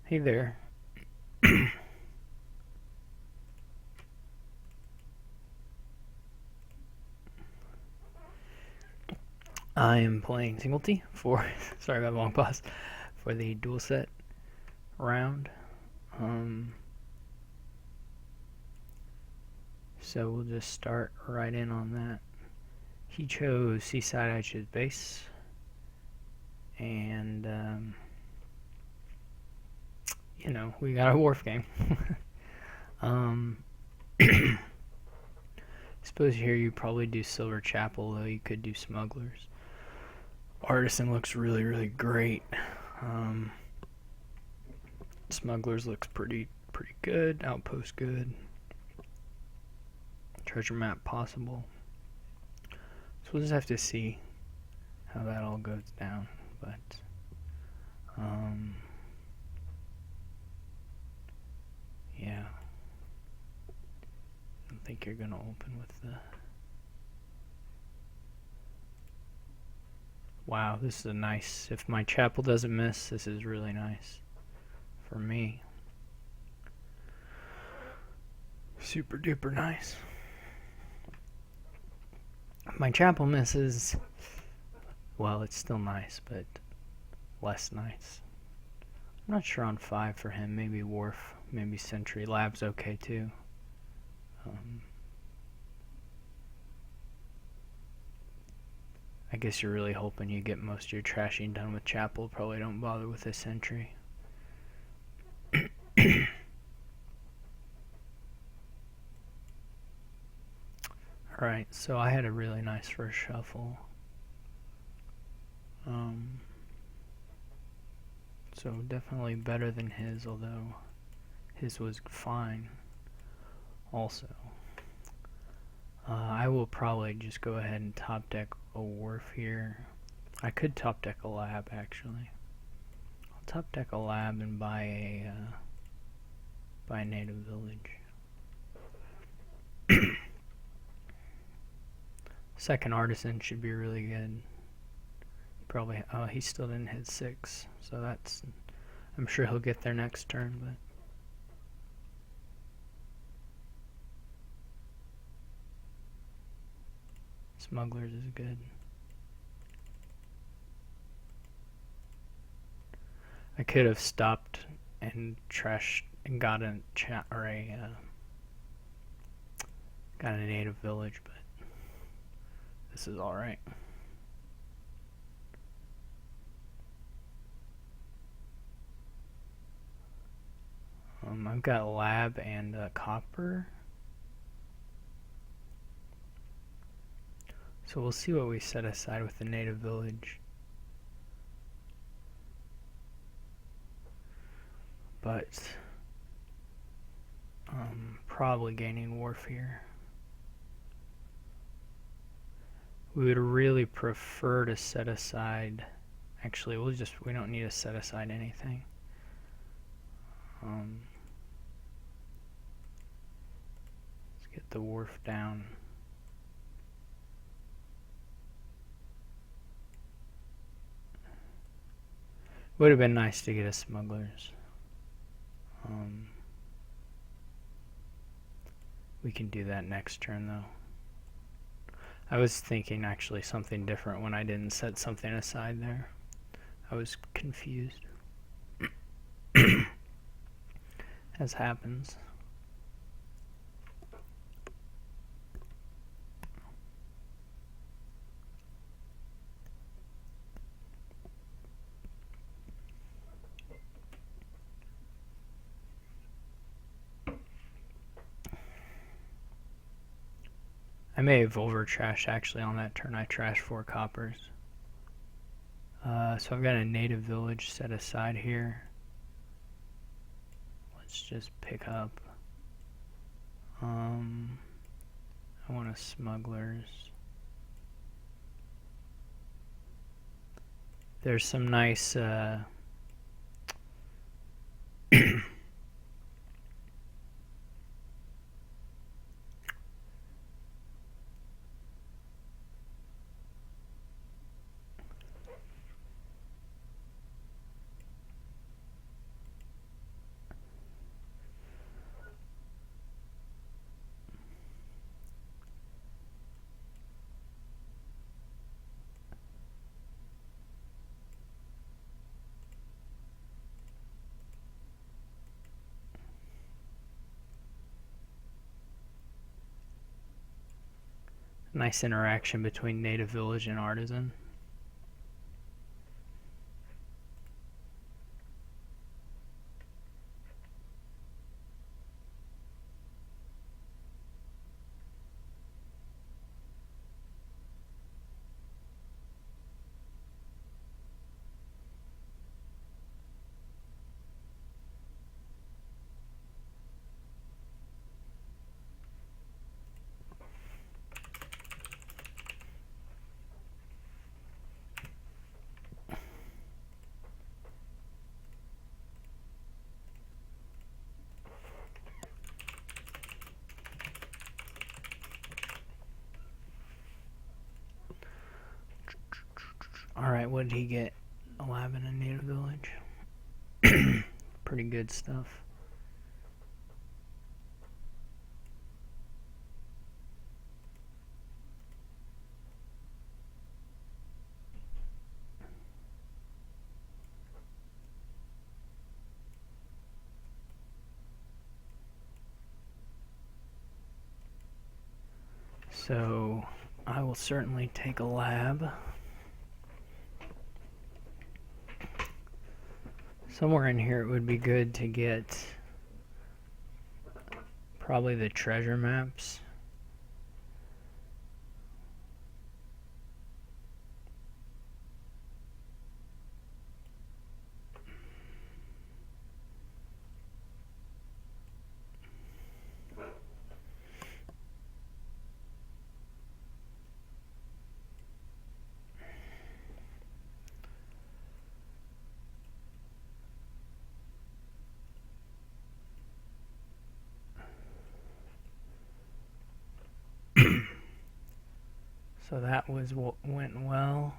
Hey there. I am playing singletee for, sorry about the long pause, for the Dualset round. Um, so we'll just start right in on that. He chose Seaside, I chose base. And, you know, we got a wharf game. Suppose here you probably do Silver Chapel, though you could do Smugglers. Artisan looks really, really great. Smugglers looks pretty good. Outpost good. Treasure map possible. So we'll just have to see how that all goes down. But yeah, I don't think you're gonna open with the. Wow, this is a nice. If my chapel doesn't miss, this is really nice for me. Super duper nice. If my chapel misses, well, it's still nice, but less nice. I'm not sure on 5 for him. Maybe Wharf, maybe Sentry. Lab's okay too. I guess you're really hoping you get most of your trashing done with Chapel. Probably don't bother with a Sentry. Alright, so I had a really nice first shuffle. So definitely better than his, although his was fine also. I will probably just go ahead and top deck a Wharf here. I could top deck a Lab actually. I'll top deck a Lab and buy a native village. Second Artisan should be really good. Probably, he still didn't hit 6, so that's, I'm sure he'll get there next turn, but. Smugglers is good. I could have stopped and trashed and got a chat or got a native village, but this is all right. I've got Lab and Copper. So we'll see what we set aside with the native village. But probably gaining Wharf here. We would really prefer to set aside. Actually, we don't need to set aside anything. Let's get the Wharf down. Would have been nice to get a Smugglers. We can do that next turn though. I was thinking actually something different when I didn't set something aside there. I was confused. As happens. I may have over-trashed actually on that turn. I trashed 4 coppers. So I've got a native village set aside here. Let's just pick up. I want a Smugglers. There's some nice Nice interaction between native village and artisan. Alright, what did he get? 11 in native village. Pretty good stuff. So I will certainly take a lab. Somewhere in here it would be good to get probably the treasure maps. So that was what went well.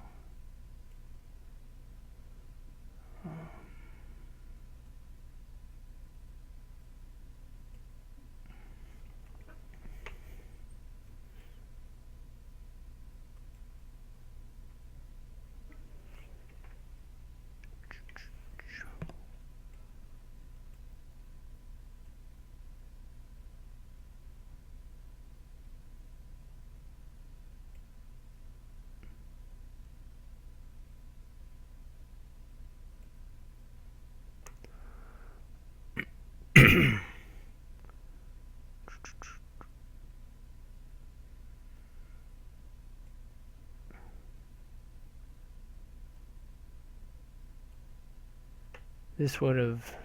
This would have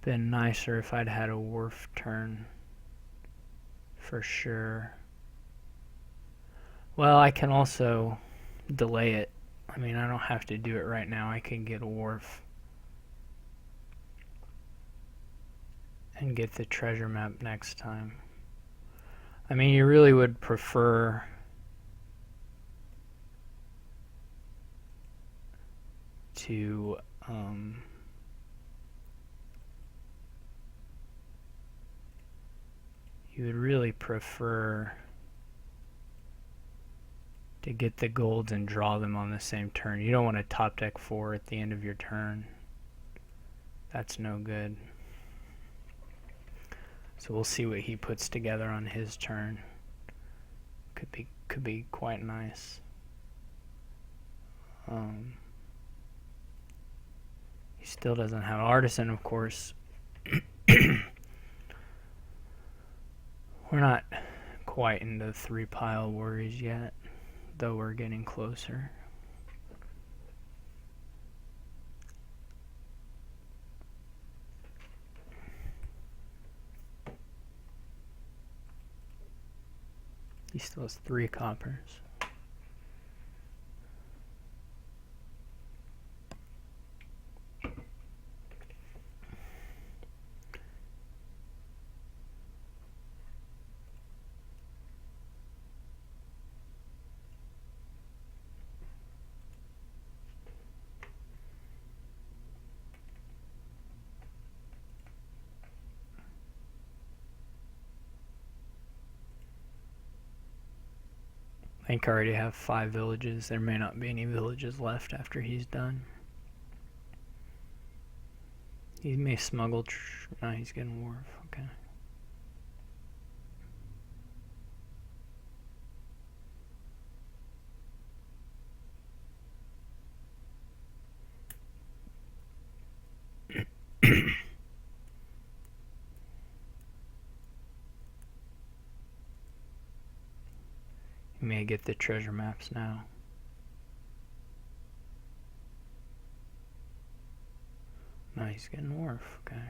been nicer if I'd had a wharf turn, for sure. Well, I can also delay it. I mean, I don't have to do it right now. I can get a wharf and get the treasure map next time. I mean, you really would prefer to you would really prefer to get the golds and draw them on the same turn. You don't want to top deck 4 at the end of your turn. That's no good. So we'll see what he puts together on his turn. Could be quite nice. He still doesn't have artisan, of course. We're not quite into 3-pile worries yet, though we're getting closer. He still has 3 coppers. I think I already have 5 villages. There may not be any villages left after he's done. He may smuggle. No, he's getting wharf. Okay. He may get the treasure maps now. No, he's getting wharf, okay.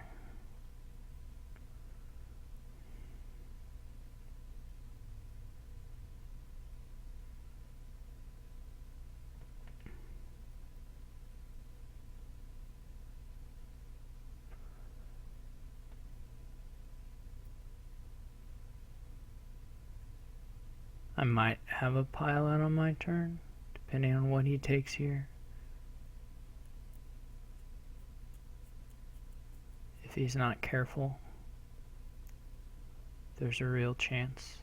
I might have a pile out on my turn, depending on what he takes here. If he's not careful, there's a real chance.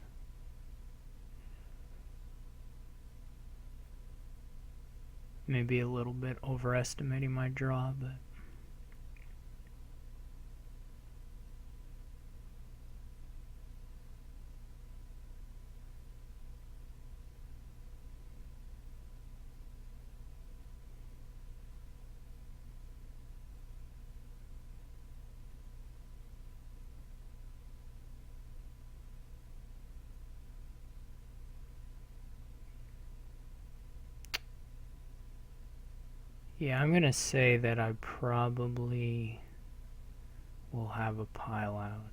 Maybe a little bit overestimating my draw, but yeah, I'm gonna say that I probably will have a pile out.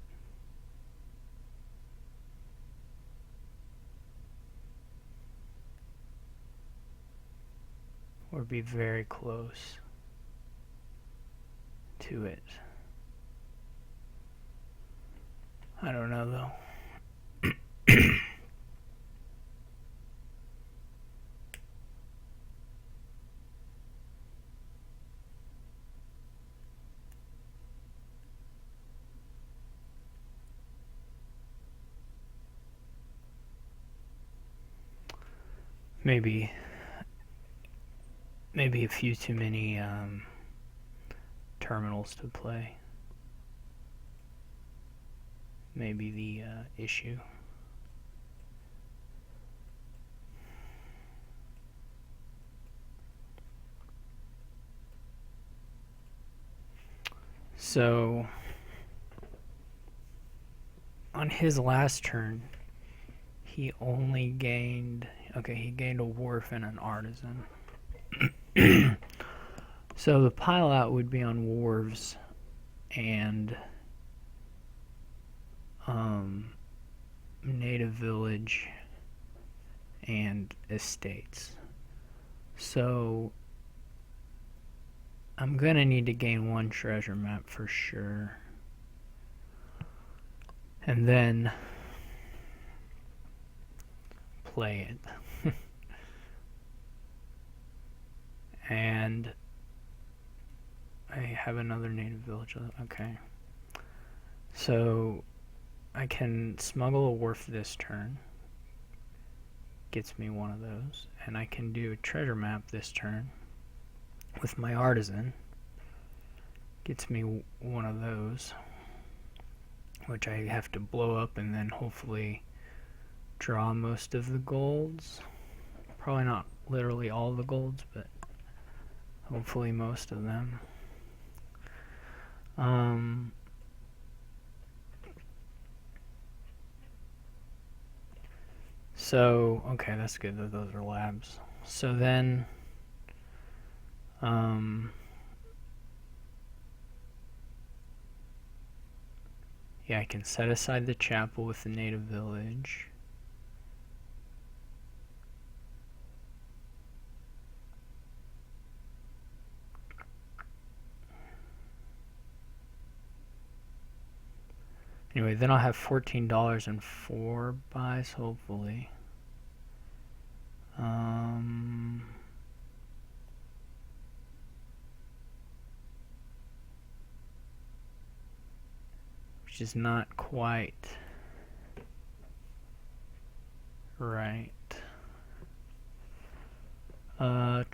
Or be very close to it. I don't know though. Maybe a few too many terminals to play. Maybe the issue. So on his last turn, he only gained, he gained a wharf and an artisan. So the pile out would be on wharves and native village and estates. So I'm gonna need to gain one treasure map for sure, and then play it. And I have another native village. Okay, so I can smuggle a wharf this turn, gets me one of those, and I can do a treasure map this turn with my artisan, gets me one of those, which I have to blow up and then hopefully draw most of the golds. Probably not literally all the golds, but hopefully most of them. So, okay, that's good that those are labs. So then, yeah, I can set aside the chapel with the native village. Anyway, then I'll have $14 and 4 buys, hopefully. Which is not quite right. I'm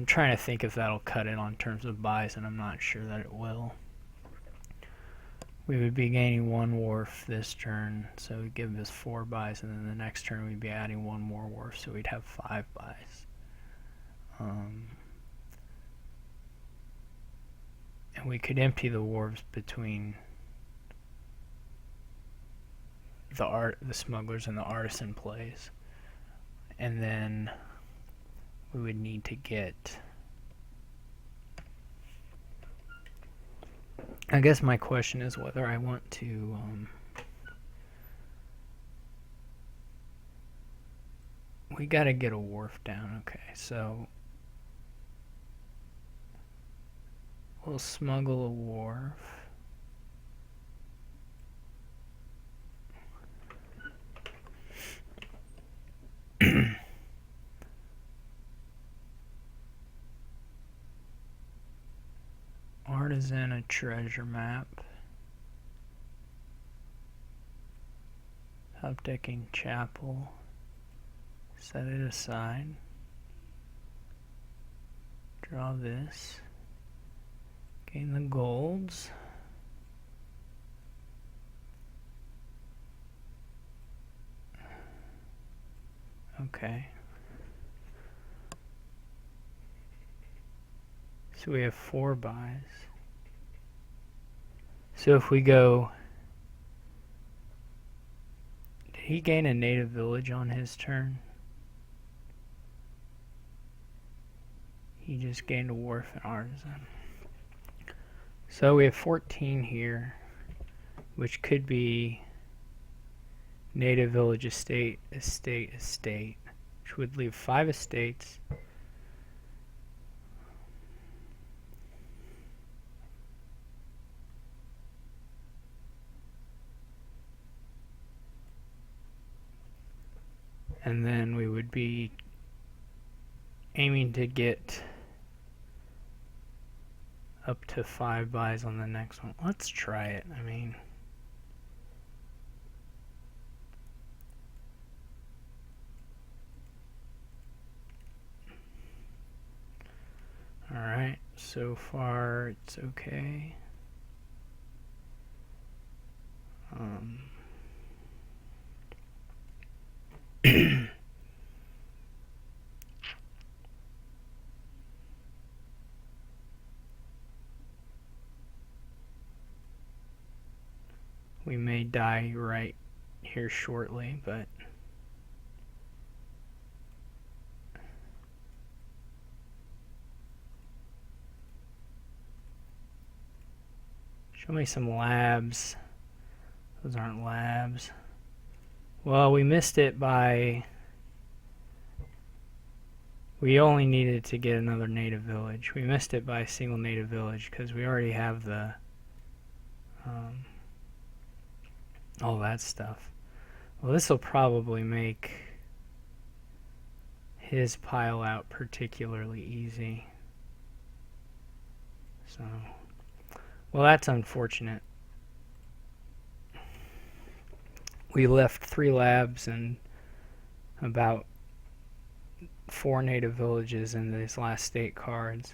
trying to think if that'll cut it on terms of buys, and I'm not sure that it will. We would be gaining one wharf this turn, so it would give us 4 buys, and then the next turn we'd be adding one more wharf, so we'd have 5 buys. And we could empty the wharves between the smugglers and the artisan plays. And then we would need to get... I guess my question is whether I want to... we gotta get a wharf down. Okay, so we'll smuggle a wharf. Artisan a treasure map. Updecking chapel. Set it aside. Draw this. Gain the golds. Okay. So we have 4 buys. So if we go... Did he gain a native village on his turn? He just gained a wharf and artisan. So we have 14 here, which could be native village, estate, estate, estate, which would leave 5 estates. And then we would be aiming to get up to 5 buys on the next one. Let's try it. I mean, alright, so far it's okay. We may die right here shortly, but show me some labs. Those aren't labs. Well, we missed it by... We only needed to get another native village. We missed it by a single native village because we already have the... all that stuff. Well, this will probably make his pile out particularly easy. So, well, that's unfortunate. We left 3 labs and about 4 native villages in these last state cards.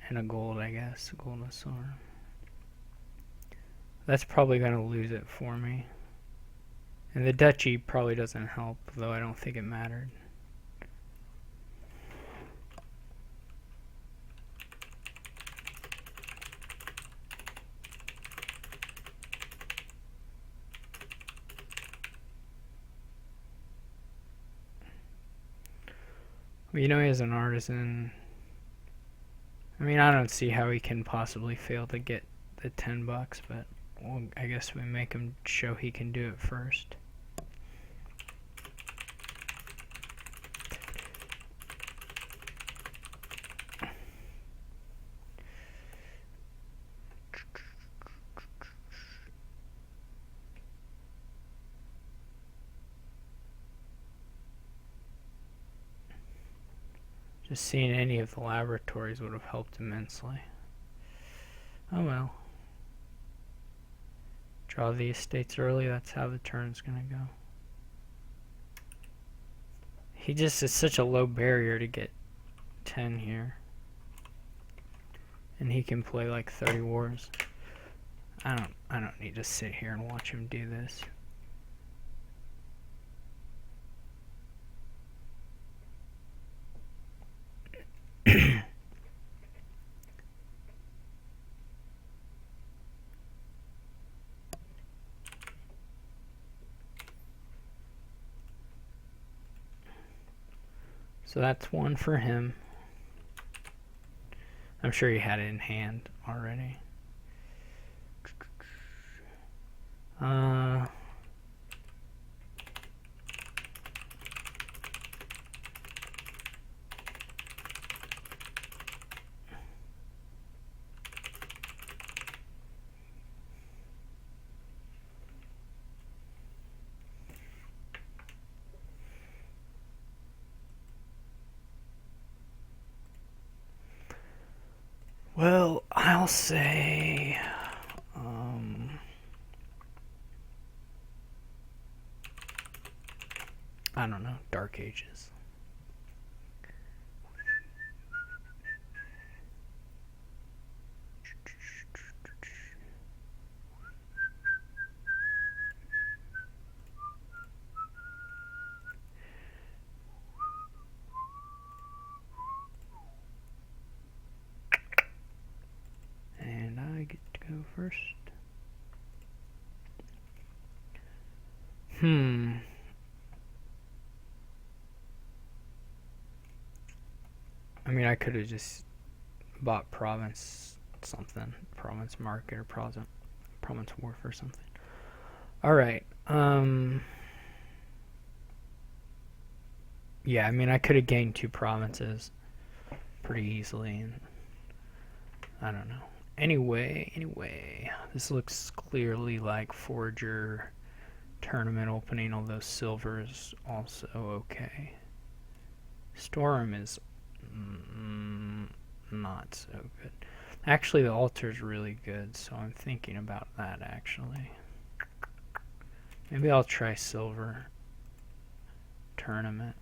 And a gold, I guess. A gold and a silver. That's probably going to lose it for me. And the duchy probably doesn't help, though I don't think it mattered. Well, you know he has an artisan. I mean, I don't see how he can possibly fail to get the $10, but well, I guess we make him show he can do it first. Just seeing any of the laboratories would have helped immensely. Oh well. Draw the estates early, that's how the turn's gonna go. He just is such a low barrier to get 10 here. And he can play like 30 wars. I don't need to sit here and watch him do this. So that's one for him. I'm sure he had it in hand already. Well, I'll say, I don't know, Dark Ages. And I get to go first. I mean, I could have just bought Province something. Province Market or Province Wharf or something. Alright. Yeah, I mean, I could have gained 2 provinces pretty easily. And I don't know. Anyway, this looks clearly like Forger tournament opening, although silver is also okay. Storm is not so good. Actually, the altar is really good, so I'm thinking about that actually. Maybe I'll try silver tournament.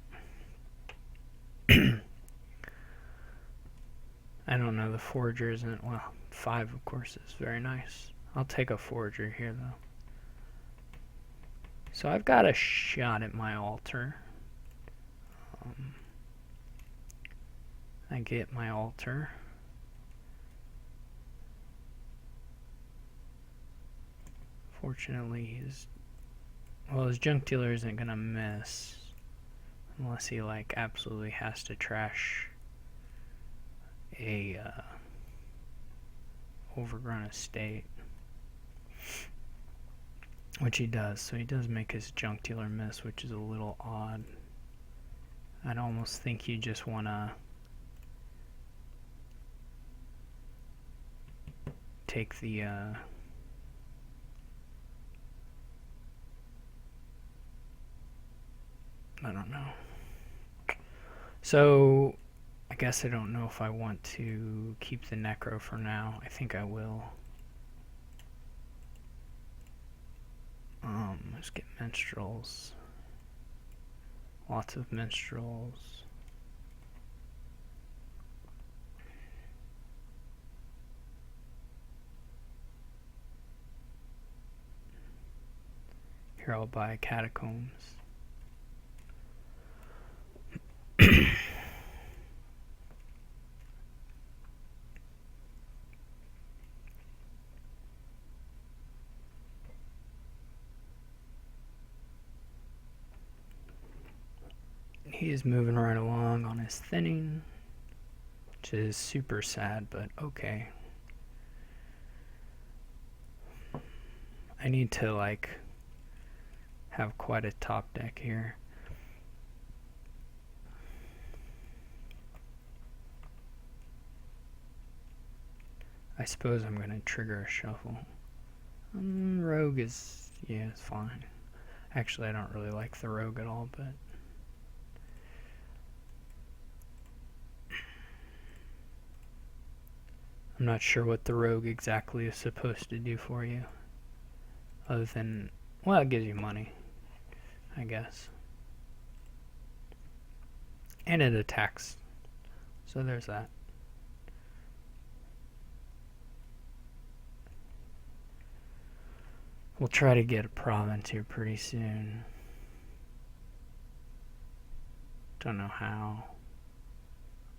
I don't know, the Forger isn't, well, 5 of course is very nice. I'll take a Forger here though. So I've got a shot at my altar. I get my altar. Fortunately, his junk dealer isn't gonna miss unless he like absolutely has to trash a overgrown estate, which he does. So he does make his junk dealer miss, which is a little odd. I'd almost think you just wanna take the I don't know. So I guess I don't know if I want to keep the Necro for now. I think I will. Let's get minstrels. Lots of minstrels. Here I'll buy catacombs. He is moving right along on his thinning, which is super sad, but okay. I need to like have quite a top deck here. I suppose I'm gonna trigger a shuffle. Rogue is, yeah, it's fine. Actually, I don't really like the rogue at all, but I'm not sure what the rogue exactly is supposed to do for you. Other than, well, it gives you money, I guess. And it attacks. So there's that. We'll try to get a province here pretty soon. Don't know how.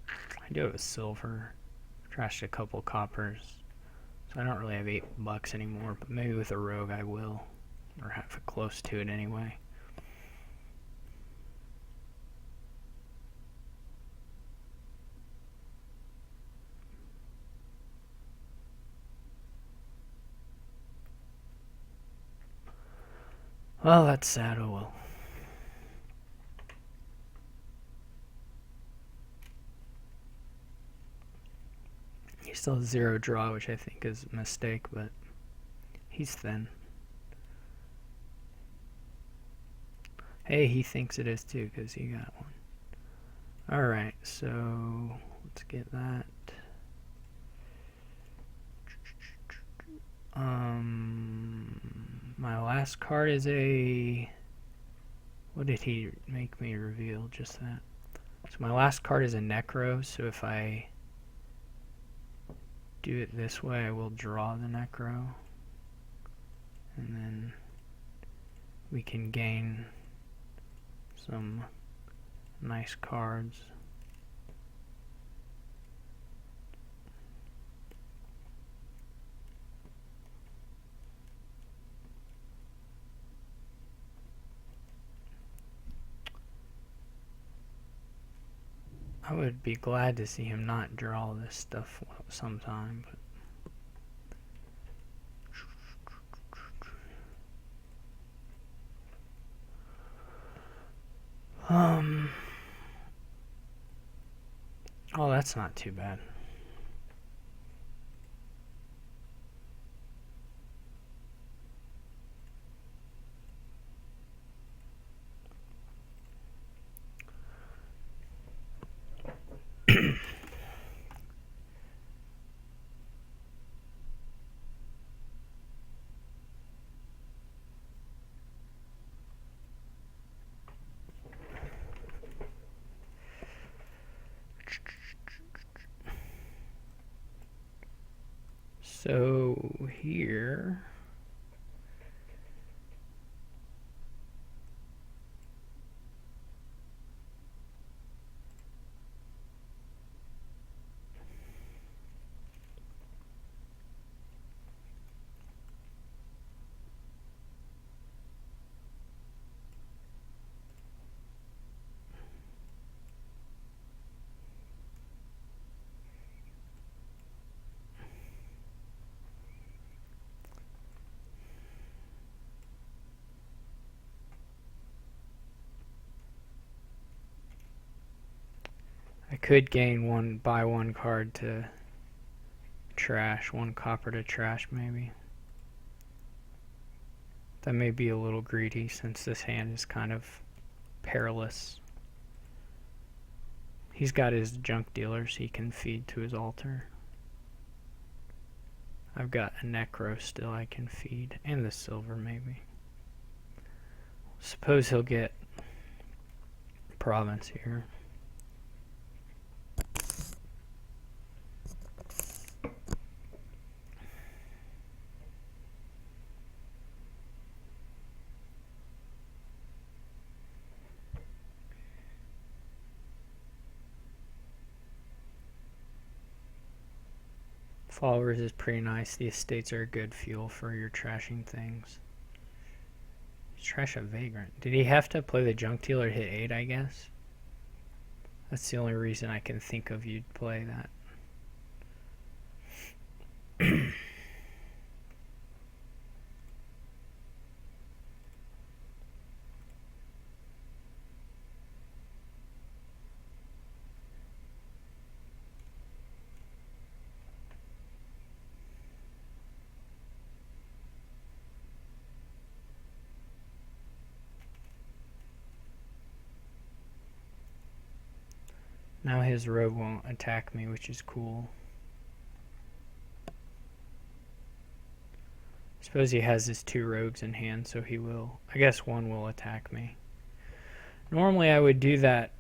I do have a silver. Trashed a couple coppers. So I don't really have $8 anymore, but maybe with a rogue I will. Or have it close to it anyway. Well, that's sad. Oh well. He still has 0 draw, which I think is a mistake, but he's thin. Hey, he thinks it is too, because he got one. Alright, so let's get that. My last card is a... What did he make me reveal? Just that. So my last card is a Necro, so if I do it this way, I will draw the Necro. And then we can gain some nice cards. I would be glad to see him not draw this stuff sometime, but oh, that's not too bad. So here, I could gain buy one card to trash, 1 copper to trash maybe. That may be a little greedy since this hand is kind of perilous. He's got his junk dealers he can feed to his altar. I've got a Necro still I can feed, and the silver maybe. Suppose he'll get province here. Followers is pretty nice. The estates are a good fuel for your trashing things. Trash a Vagrant. Did he have to play the junk dealer to hit 8, I guess? That's the only reason I can think of you'd play that. Now his rogue won't attack me, which is cool. Suppose he has his 2 rogues in hand, so he will. I guess one will attack me. Normally I would do that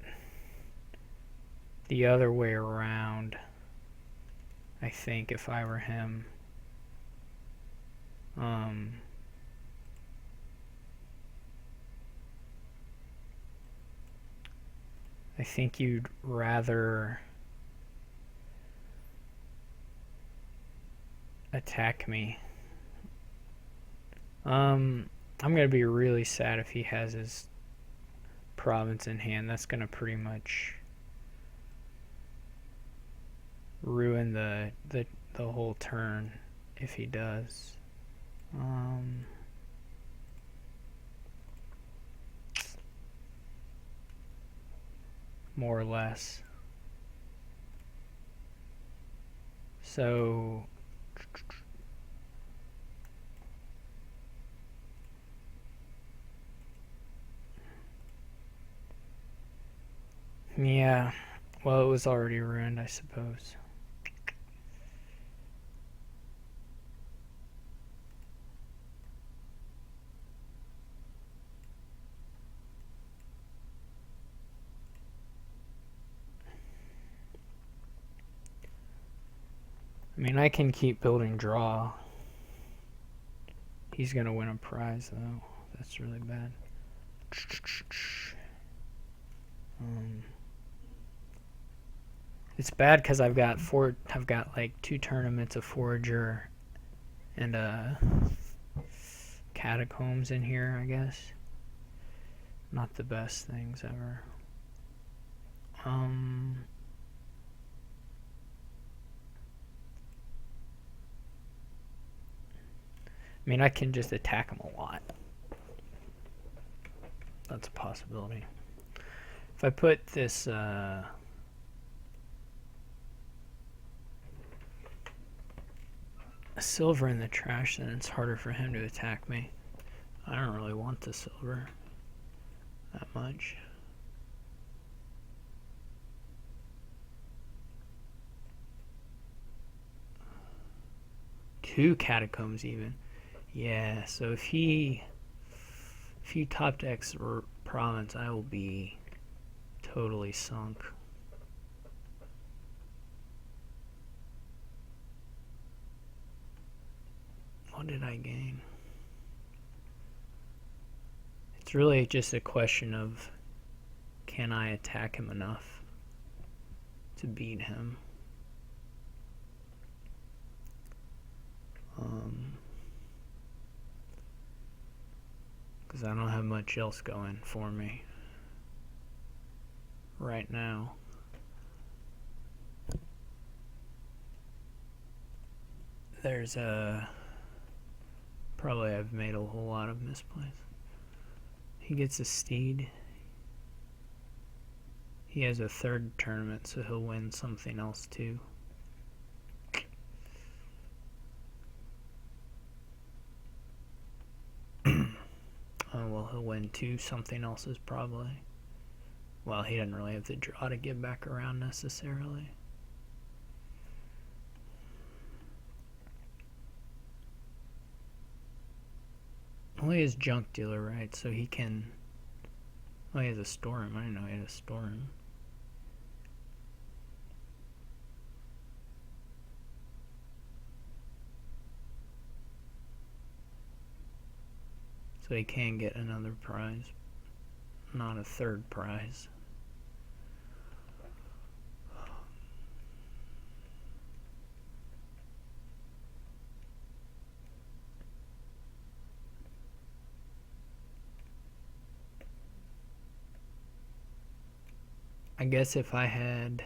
the other way around, I think, if I were him. I think you'd rather attack me. I'm gonna be really sad if he has his province in hand. That's gonna pretty much ruin the whole turn if he does. more or less. So yeah, well, it was already ruined, I suppose. I mean, I can keep building draw. He's gonna win a prize though. That's really bad. It's bad because I've got like 2 tournaments of Forager and Catacombs in here, I guess. Not the best things ever. I mean, I can just attack him a lot. That's a possibility. If I put this silver in the trash, then it's harder for him to attack me. I don't really want the silver that much. Two catacombs even. Yeah, so if he top decks province, I will be totally sunk. What did I gain? It's really just a question of, can I attack him enough to beat him? Because I don't have much else going for me right now. There's probably I've made a whole lot of misplays. He gets a steed. He has a third tournament, so he'll win something else too. Oh, well, he'll win 2 something else's probably. Well, he doesn't really have the draw to get back around necessarily. Well, he has junk dealer, right? So he can... Oh, he has a storm. I didn't know he had a storm. So he can get another prize. Not a third prize. I guess if I had...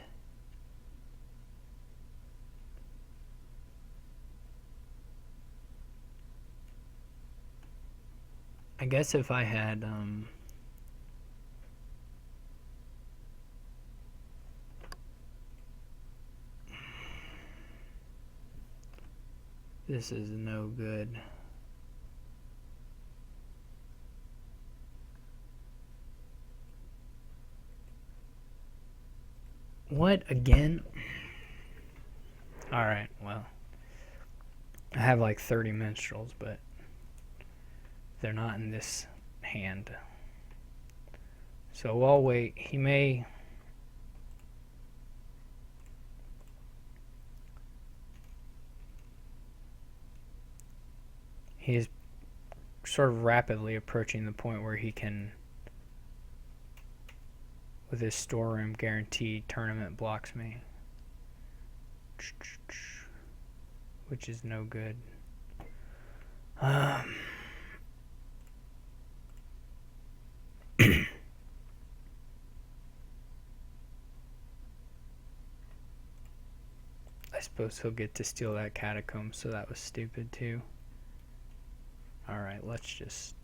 This is no good. What, again? Alright, well. I have like 30 minstrels, but they're not in this hand. So I'll wait. He may... He is sort of rapidly approaching the point where he can, with his storeroom, guaranteed tournament blocks me. Which is no good. I suppose he'll get to steal that catacomb, so that was stupid too. Alright, let's just...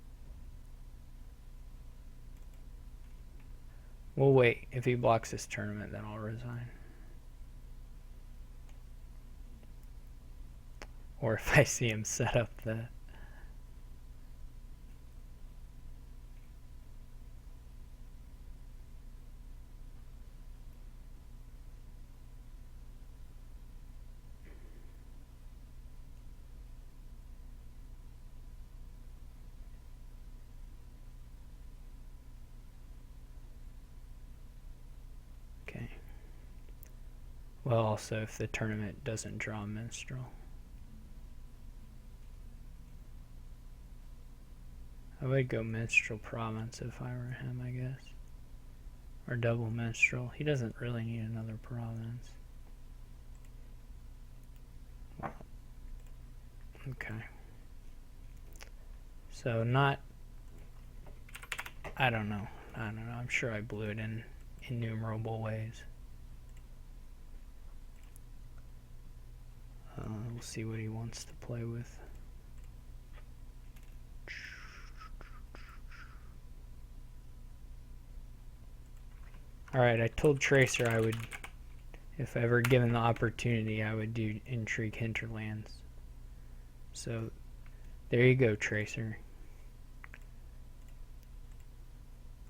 We'll wait. If he blocks this tournament, then I'll resign. Or if I see him set up the... Okay. Well, also if the tournament doesn't draw minstrel. I would go minstrel province if I were him, I guess. Or double minstrel. He doesn't really need another province. Okay. So not... I don't know. I'm sure I blew it in innumerable ways. We'll see what he wants to play with. Alright, I told Tracer I would, if ever given the opportunity, I would do Intrigue Hinterlands. So, there you go, Tracer.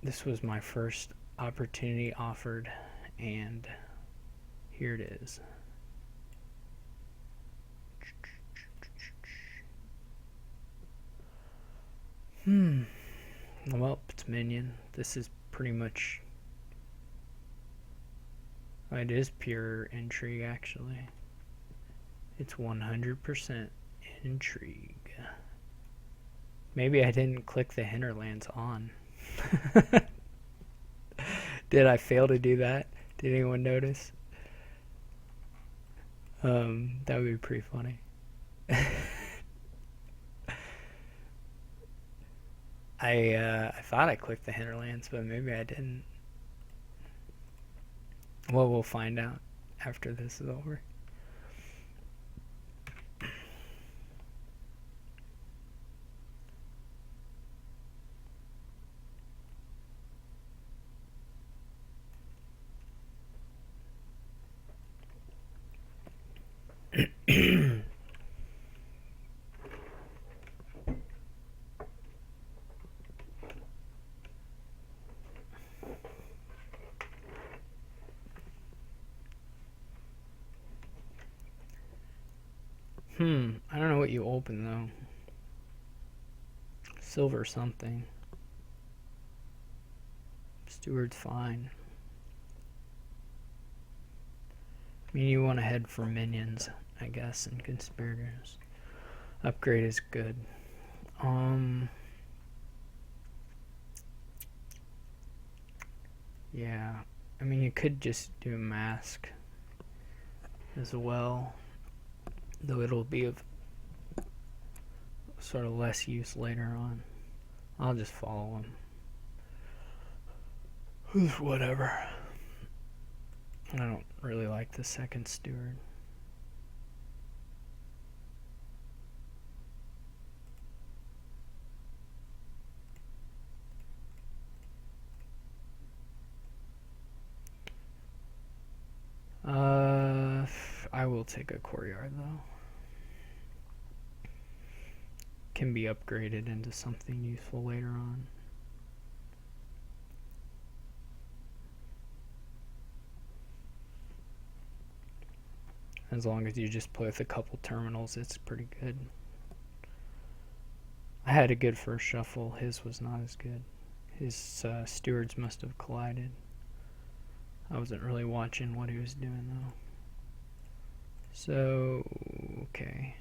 This was my first opportunity offered, and here it is. Well, it's minion. This is pretty much... It is pure intrigue, actually. It's 100% intrigue. Maybe I didn't click the hinterlands on. Did I fail to do that? Did anyone notice? That would be pretty funny. I thought I clicked the hinterlands, but maybe I didn't. Well, we'll find out after this is over. I don't know what you open though. Silver something. Steward's fine. I mean, you want to head for minions, I guess, and conspirators. Upgrade is good. Yeah. I mean, you could just do a mask as well, though it'll be of sort of less use later on. I'll just follow him. Whatever. I don't really like the second steward. I will take a courtyard though. Can be upgraded into something useful later on. As long as you just play with a couple terminals, it's pretty good. I had a good first shuffle. His was not as good. His stewards must have collided. I wasn't really watching what he was doing though. So, okay.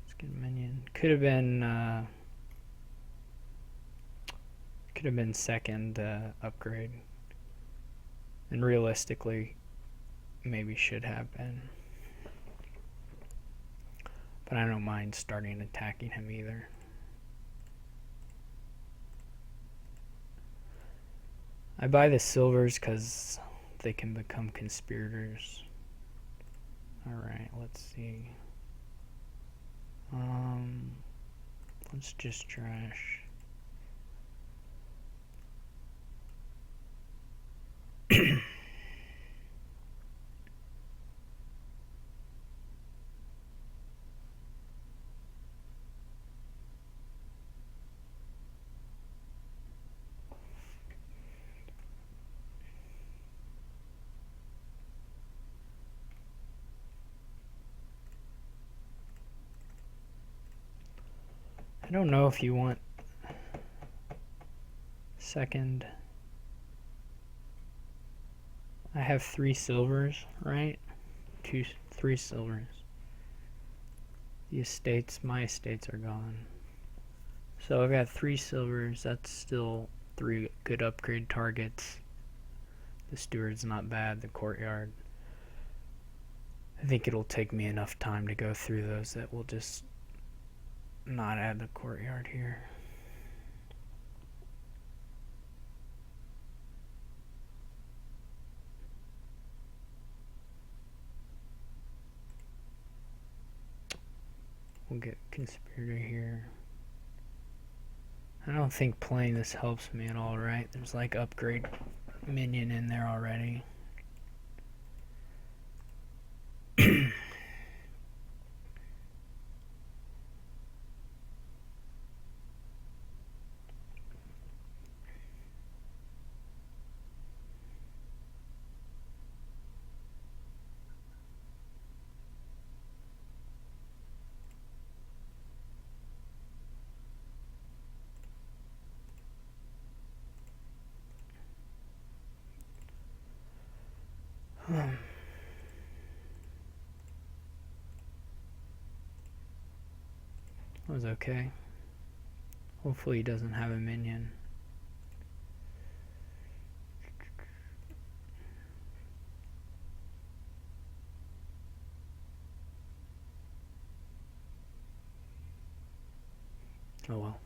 Let's get a minion. Could have been second upgrade. And realistically, maybe should have been. But I don't mind starting attacking him either. I buy the silvers because they can become conspirators. Alright, let's see. Let's just trash. I don't know if you want second. I have 3 silvers, right? 3 silvers. My estates are gone. So I've got 3 silvers. That's still 3 good upgrade targets. The steward's not bad. The courtyard. I think it'll take me enough time to go through those that we'll just not add the courtyard here. We'll get conspirator here. I don't think playing this helps me at all, right? There's like upgrade minion in there already. That was okay. Hopefully he doesn't have a minion. Oh well.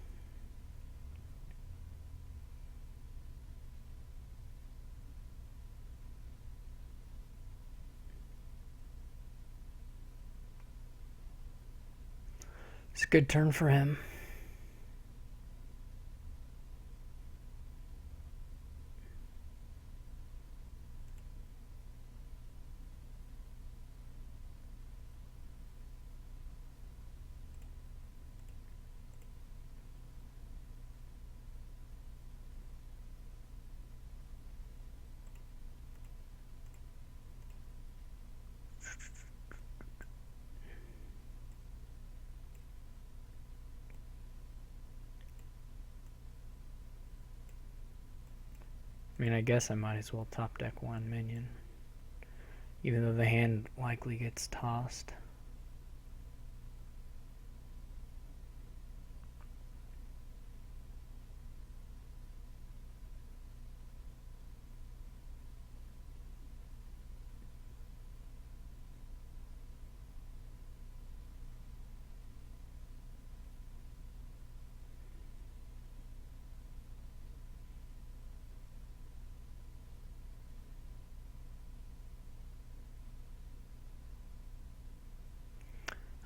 It's a good turn for him. I mean, I guess I might as well top deck 1 minion. Even though the hand likely gets tossed.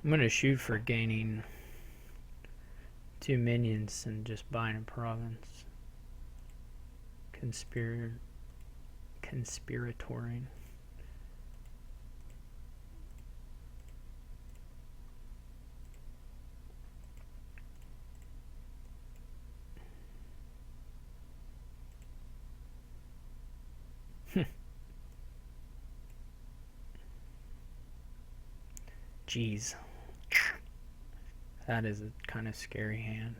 I'm going to shoot for gaining 2 minions and just buying a province. Conspiratoring. Jeez. That is a kind of scary hand.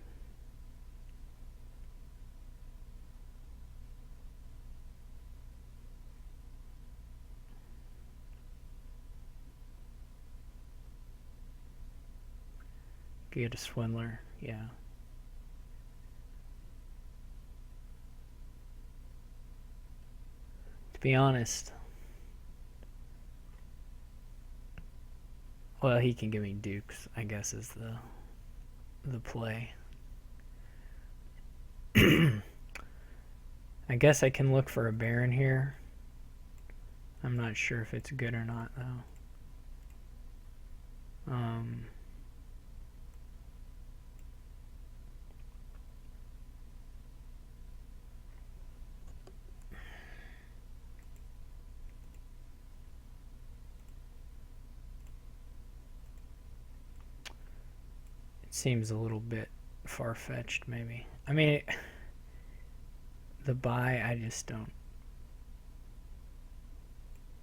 Get a swindler, yeah. To be honest, well, he can give me dukes, I guess, is the play. I guess I can look for a baron here. I'm not sure if it's good or not, though. It seems a little bit far-fetched, maybe. I mean, the buy, I just don't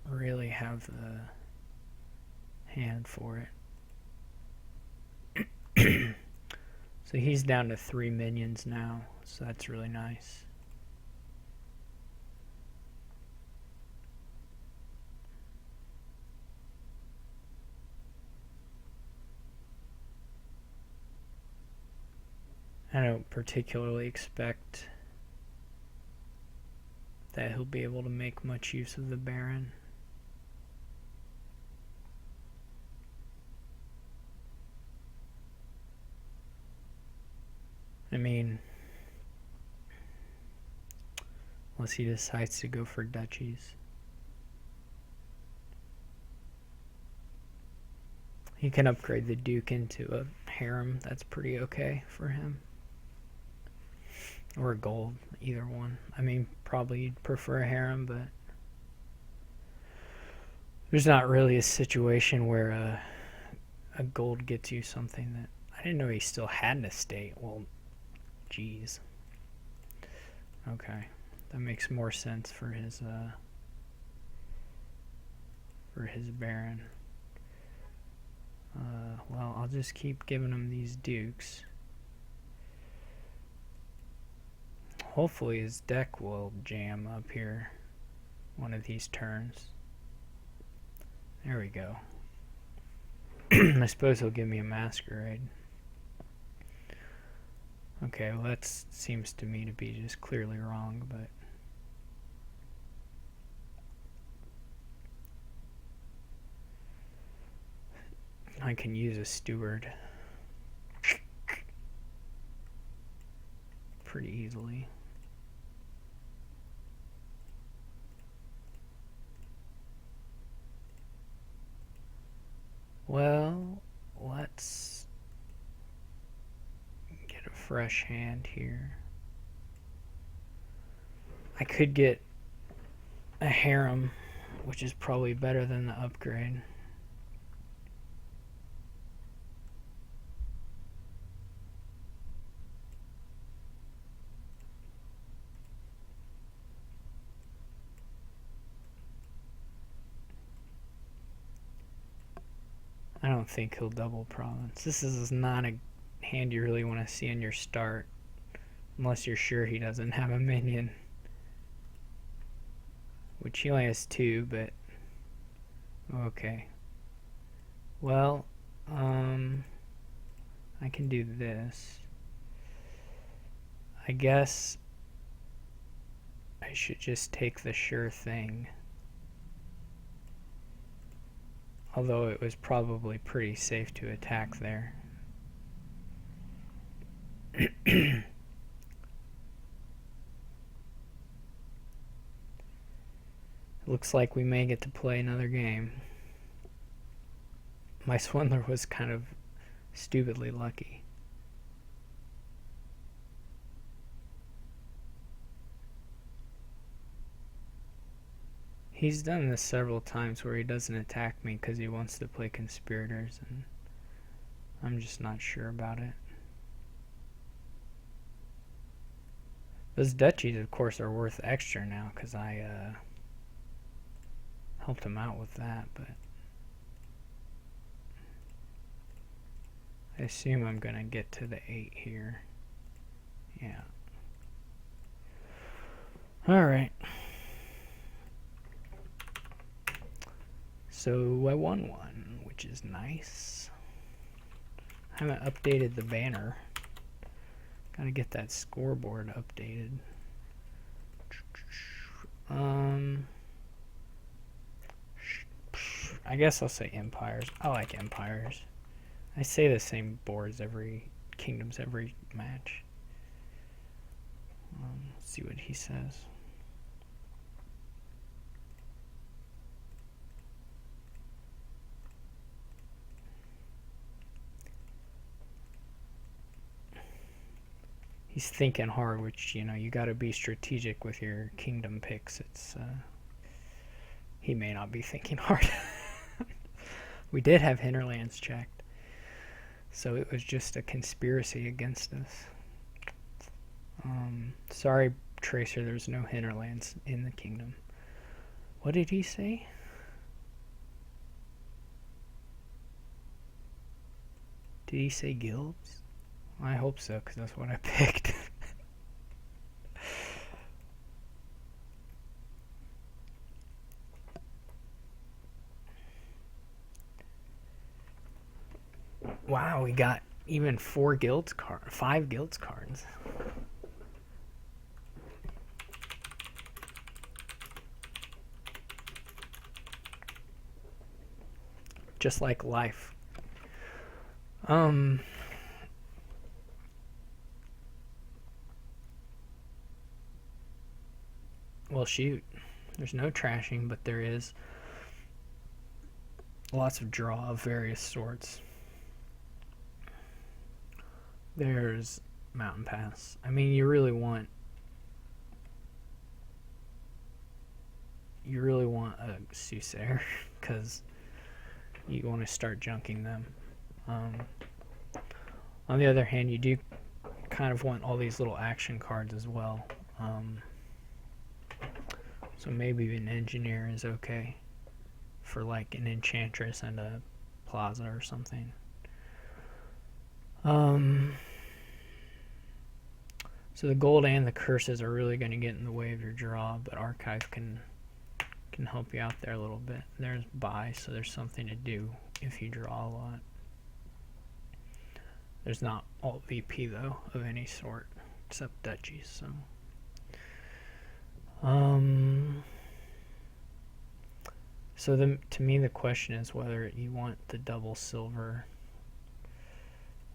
really have the hand for it. So he's down to 3 minions now, so that's really nice. I don't particularly expect that he'll be able to make much use of the Baron. I mean, unless he decides to go for duchies. He can upgrade the Duke into a harem. That's pretty okay for him. Or a gold, either one. I mean, probably you'd prefer a harem, but there's not really a situation where a gold gets you something that... I didn't know he still had an estate. Well, geez. Okay, that makes more sense for his Baron. Well, I'll just keep giving him these dukes. Hopefully his deck will jam up here one of these turns. There we go. I suppose he'll give me a masquerade. Okay, well that seems to me to be just clearly wrong, but... I can use a steward pretty easily. Well, let's get a fresh hand here. I could get a harem, which is probably better than the upgrade. I don't think he'll double province. This is not a hand you really want to see in your start, unless you're sure he doesn't have a minion. Which he only has 2, but... okay. Well, I can do this. I guess I should just take the sure thing. Although it was probably pretty safe to attack there. Looks like we may get to play another game. My swindler was kind of stupidly lucky. He's done this several times where he doesn't attack me because he wants to play conspirators, and I'm just not sure about it. Those duchies, of course, are worth extra now because I helped him out with that, but I assume I'm gonna get to the 8 here. Yeah. Alright. So I won one, which is nice. I haven't updated the banner. Gotta get that scoreboard updated. I guess I'll say empires. I like empires. I say the same boards every kingdoms every match. Let's see what he says. He's thinking hard, which, you know, you got to be strategic with your kingdom picks. It's he may not be thinking hard. We did have hinterlands checked, so it was just a conspiracy against us. Sorry, Tracer, there's no hinterlands in the kingdom. What did he say? Did he say guilds? I hope so, because that's what I picked. Wow, we got even 5 guilds cards. Just like life. Well, shoot. There's no trashing, but there is lots of draw of various sorts. There's Mountain Pass. I mean, you really want a Soothsayer because you want to start junking them. On the other hand, you do kind of want all these little action cards as well. So maybe an engineer is okay for like an enchantress and a plaza or something. So the gold and the curses are really going to get in the way of your draw, but archive can help you out there a little bit. There's buy, so there's something to do if you draw a lot. There's not alt VP though of any sort except duchies. So to me the question is whether you want the double silver.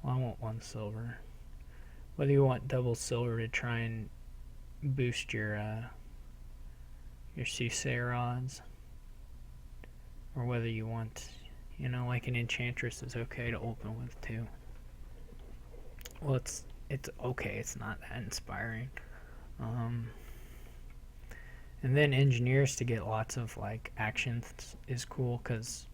Well, I want 1 silver. Whether you want double silver to try and boost your Soothsayer odds, or whether you want, like an enchantress is okay to open with too. Well, it's okay. It's not that inspiring. And then engineers to get lots of like actions is cool because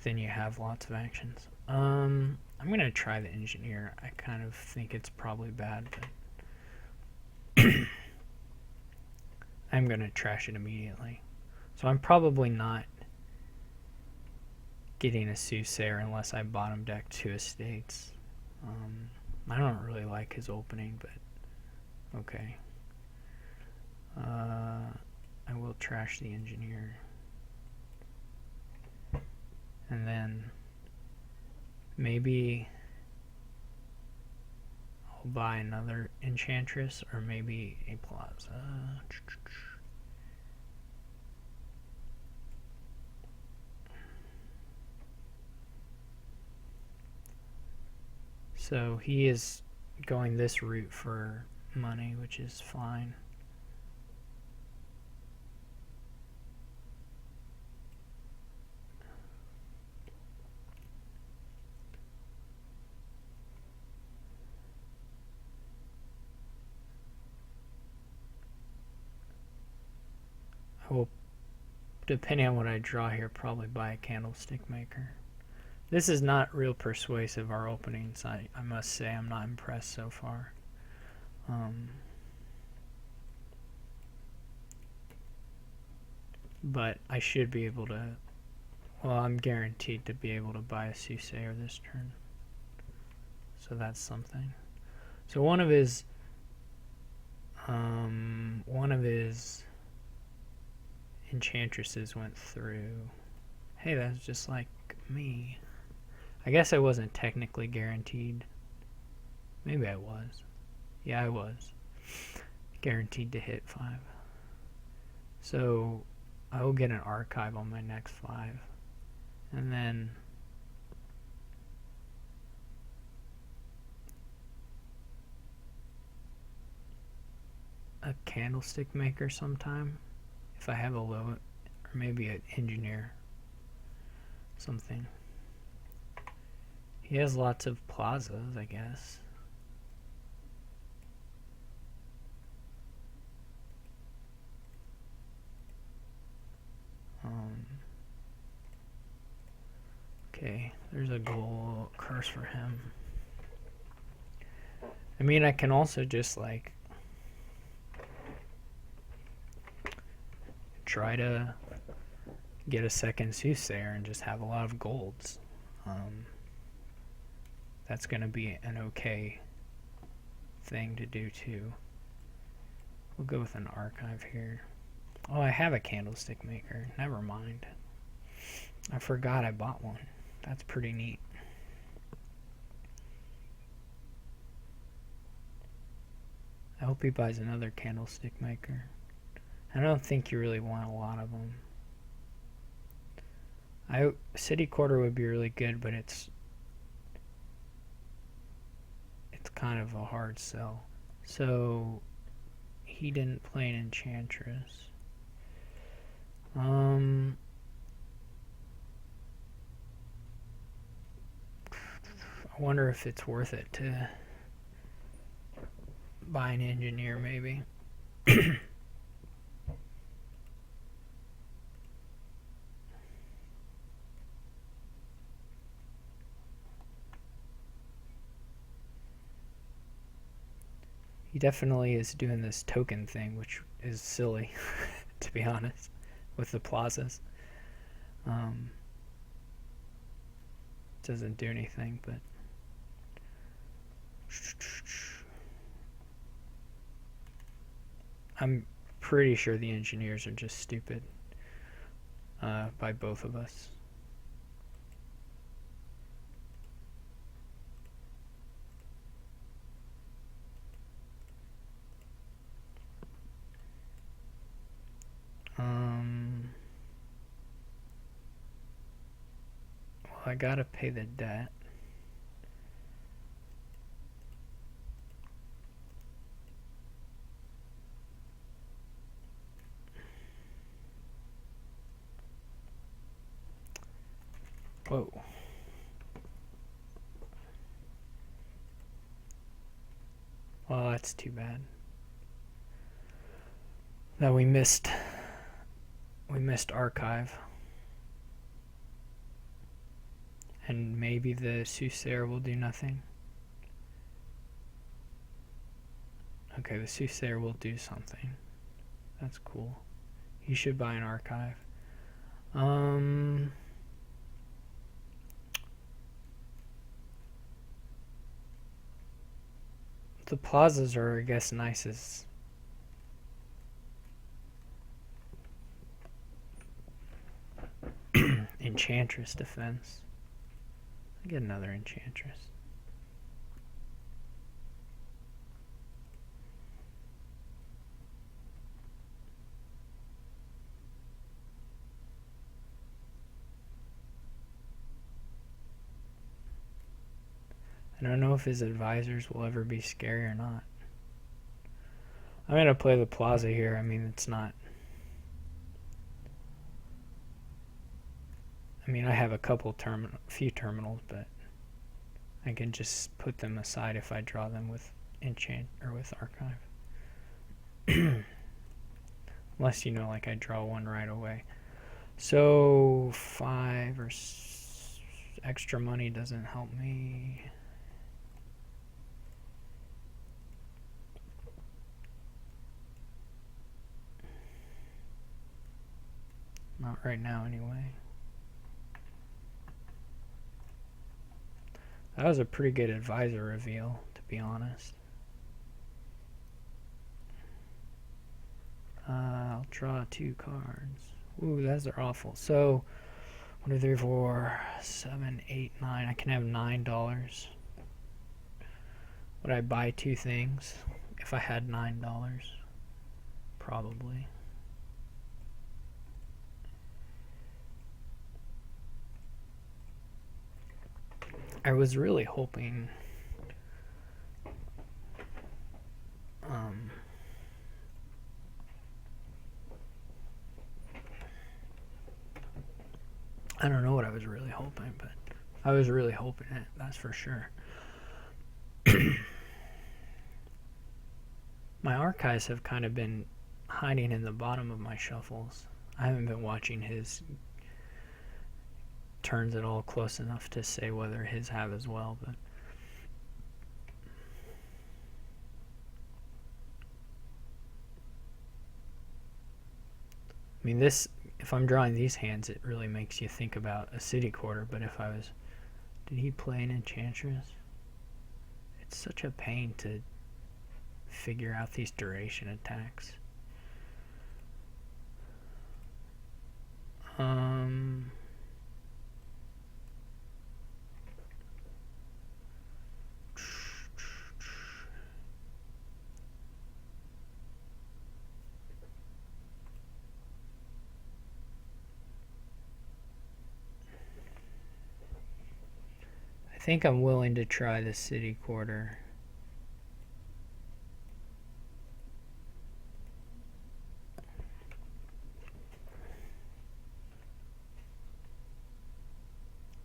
then you have lots of actions. I'm gonna try the engineer. I kind of think it's probably bad, but I'm gonna trash it immediately. So I'm probably not getting a Soothsayer unless I bottom deck 2 estates. I don't really like his opening, but okay. I will trash the engineer. And then maybe I'll buy another enchantress or maybe a plaza. So he is going this route for money, which is fine. I will, depending on what I draw here, probably buy a candlestick maker. This is not real persuasive, our openings. I must say I'm not impressed so far. But I should be able to, well, I'm guaranteed to be able to buy a Soothsayer this turn. So that's something. So one of his enchantresses went through. Hey, that's just like me. I guess I wasn't technically guaranteed. Maybe I was. Yeah, I was. Guaranteed to hit 5. So I will get an archive on my next 5. And then a candlestick maker sometime. If I have a low, or maybe an engineer. Something. He has lots of plazas, I guess. Okay, there's a goal curse for him. I mean, I can also just like try to get a second Soothsayer and just have a lot of golds. that's going to be an okay thing to do too. We'll go with an archive here. Oh, I have a candlestick maker. Never mind. I forgot I bought one. That's pretty neat. I hope he buys another candlestick maker. I don't think you really want a lot of them. City Quarter would be really good, but it's kind of a hard sell. So he didn't play an Enchantress. I wonder if it's worth it to buy an Engineer, maybe. He definitely is doing this token thing, which is silly, to be honest, with the plazas. Doesn't do anything, but I'm pretty sure the Engineers are just stupid by both of us. Well, I gotta pay the debt. Whoa. Well, that's too bad. That we missed archive. And maybe the Soothsayer will do nothing. Okay, the Soothsayer will do something. That's cool. He should buy an archive. The plazas are, I guess, nicest. Enchantress defense. I get another Enchantress. I don't know if his advisors will ever be scary or not. I'm going to play the plaza here. I mean, it's not... I mean, I have a few terminals, but I can just put them aside if I draw them with enchant or with archive. Unless, like I draw one right away. So 5 or extra money doesn't help me. Not right now, anyway. That was a pretty good advisor reveal, to be honest. I'll draw 2 cards. Ooh, those are awful. So, 1, 2, 3, 4, 7, 8, 9. I can have $9. Would I buy 2 things if I had $9? Probably. I was really hoping I don't know what I was really hoping, but I was really hoping it, that's for sure. My archives have kind of been hiding in the bottom of my shuffles. I haven't been watching his turns at all close enough to say whether his have as well, but I mean, this, if I'm drawing these hands, it really makes you think about a city quarter. But if I was, did he play an Enchantress? It's such a pain to figure out these duration attacks. I think I'm willing to try the city quarter.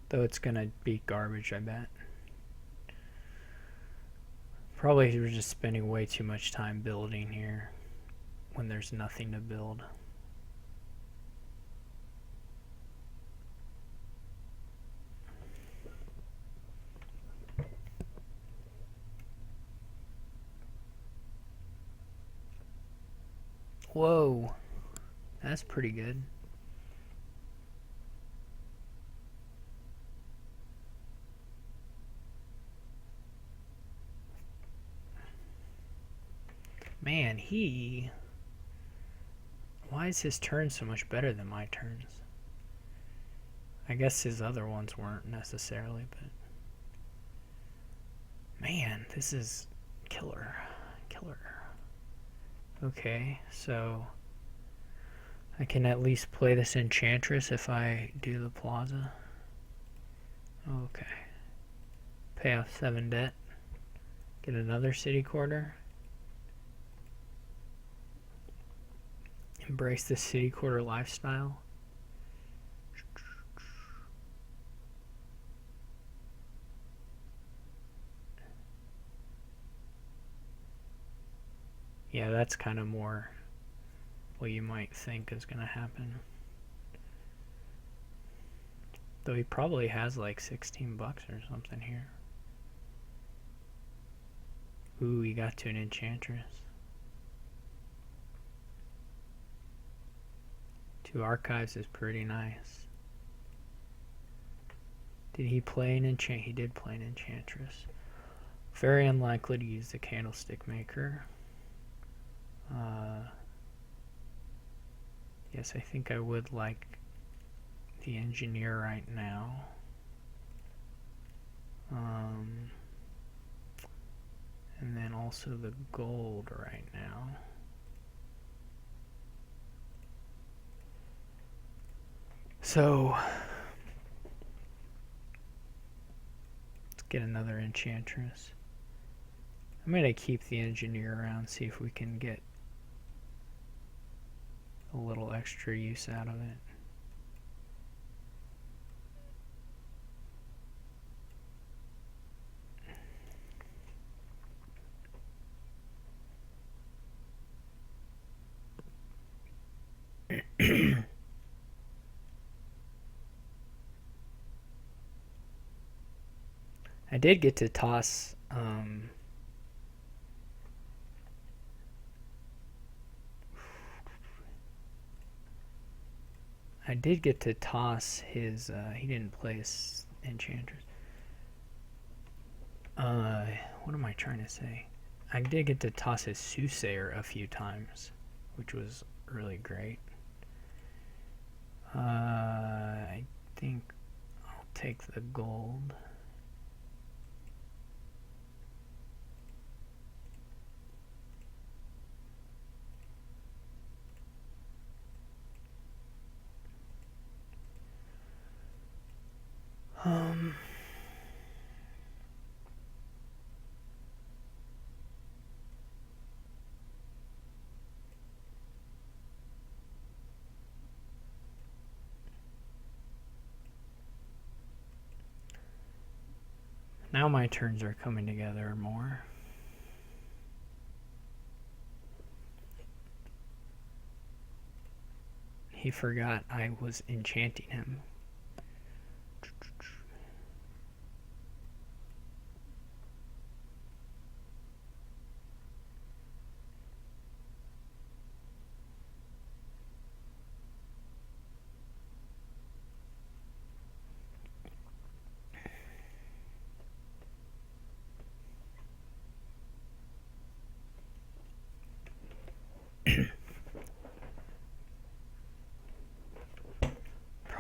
Though it's gonna be garbage, I bet. Probably we're just spending way too much time building here when there's nothing to build. Whoa, that's pretty good. Man, why is his turn so much better than my turns? I guess his other ones weren't necessarily, but... Man, this is killer. Okay, so... I can at least play this Enchantress if I do the Plaza. Okay. Pay off 7 debt. Get another city quarter. Embrace the city quarter lifestyle. Yeah, that's kind of more what you might think is going to happen. Though he probably has like 16 bucks or something here. Ooh, he got to an Enchantress. 2 archives is pretty nice. Did he play an enchant? He did play an Enchantress. Very unlikely to use the Candlestick Maker. Yes, I think I would like the Engineer right now. And then also the gold right now. So let's get another Enchantress. I'm going to keep the Engineer around, see if we can get a little extra use out of it. I did get to toss his he didn't play his Enchantress. What am I trying to say? I did get to toss his Soothsayer a few times, which was really great. I think I'll take the gold. Now my turns are coming together more. He forgot I was enchanting him.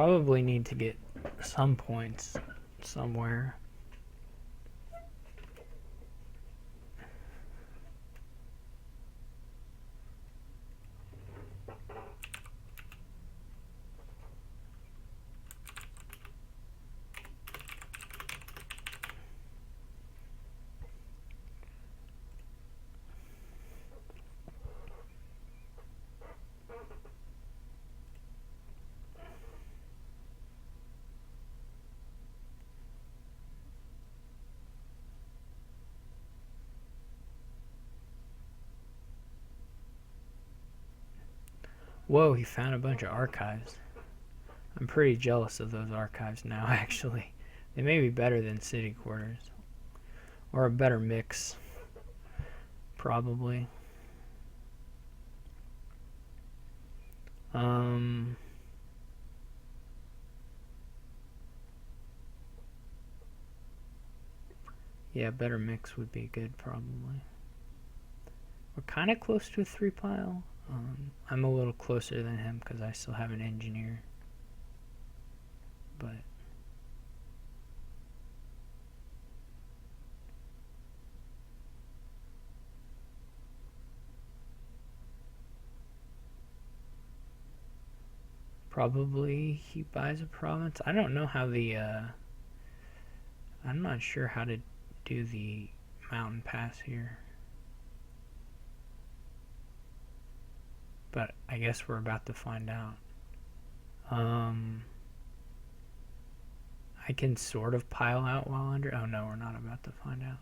probably need to get some points somewhere. Whoa, he found a bunch of archives. I'm pretty jealous of those archives now, actually. They may be better than city quarters. Or a better mix, probably. Yeah, better mix would be good, probably. We're kind of close to a 3 pile. I'm a little closer than him because I still have an engineer. But probably he buys a province. I don't know how the I'm not sure how to do the mountain pass here. But I guess we're about to find out. I can sort of pile out while under. Oh no, we're not about to find out.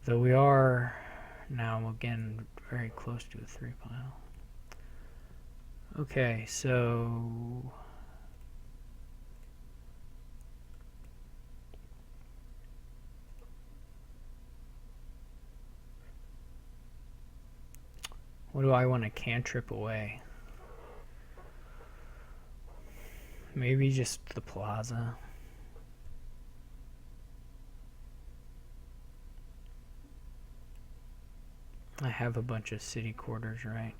Though we are now again very close to a 3 pile. Okay, so what do I want to cantrip away? Maybe just the plaza. I have a bunch of city quarters, right?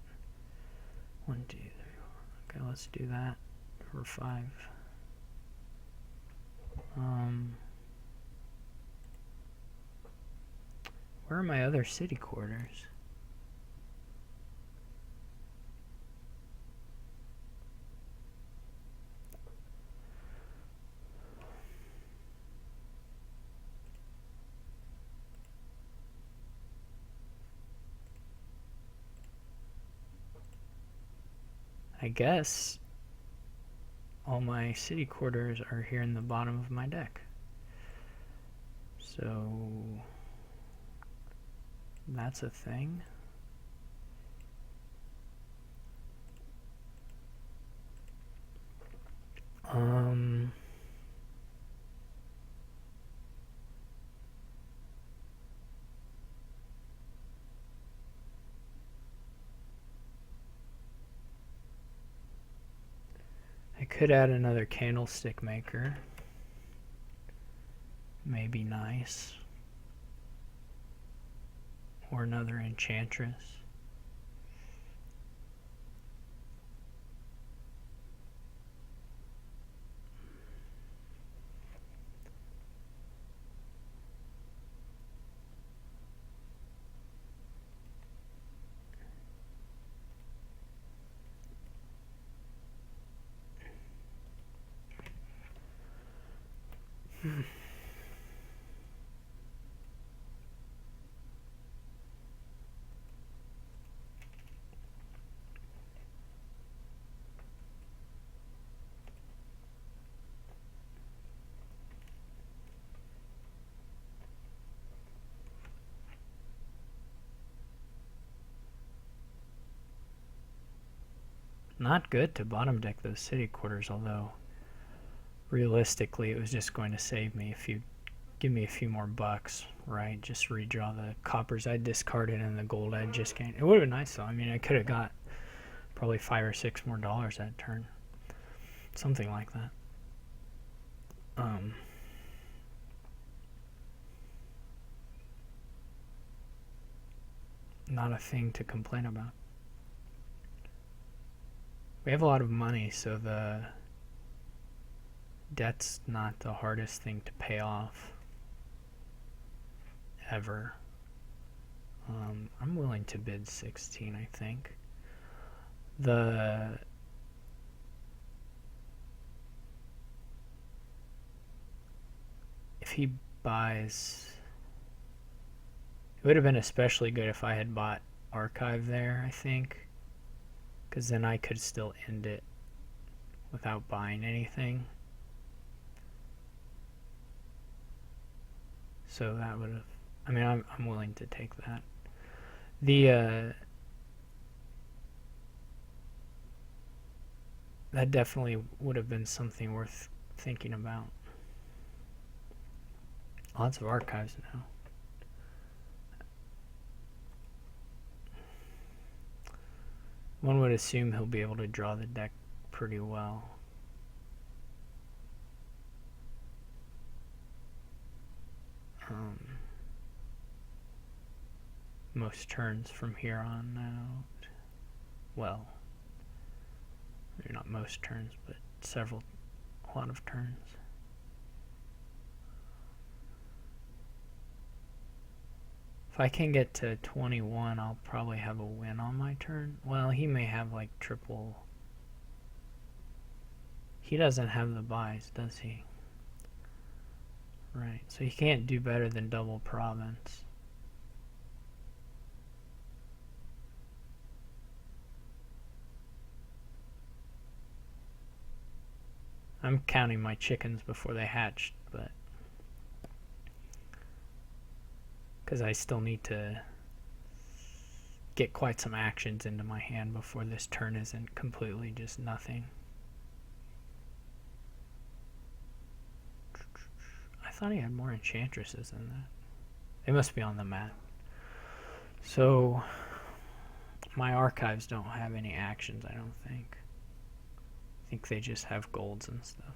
1, 2, 3, 4. Okay, let's do that for 5. Where are my other city quarters? I guess all my city quarters are here in the bottom of my deck. So that's a thing. I could add another candlestick maker. Maybe nice. Or another enchantress. Not good to bottom deck those city quarters, although realistically it was just going to save me if you give me a few more bucks, right? Just redraw the coppers I discarded and the gold I just gained. It would have been nice though. I mean, I could have got probably $5 or $6 more that turn. Something like that. Not a thing to complain about. We have a lot of money, so the debt's not the hardest thing to pay off ever. I'm willing to bid 16, I think. If he buys, it would have been especially good if I had bought Archive there, I think, because then I could still end it without buying anything. So that would have, I mean, I'm willing to take that. That definitely would have been something worth thinking about. Lots of archives now. One would assume he'll be able to draw the deck pretty well. Most turns from here on out. Well, maybe not most turns, but a lot of turns. If I can get to 21, I'll probably have a win on my turn. Well, he may have like triple. He doesn't have the buys, does he? Right, so he can't do better than double province. I'm counting my chickens before they hatched, but because I still need to get quite some actions into my hand before this turn isn't completely just nothing. I thought he had more enchantresses than that. They must be on the mat. So my archives don't have any actions, I don't think. I think they just have golds and stuff.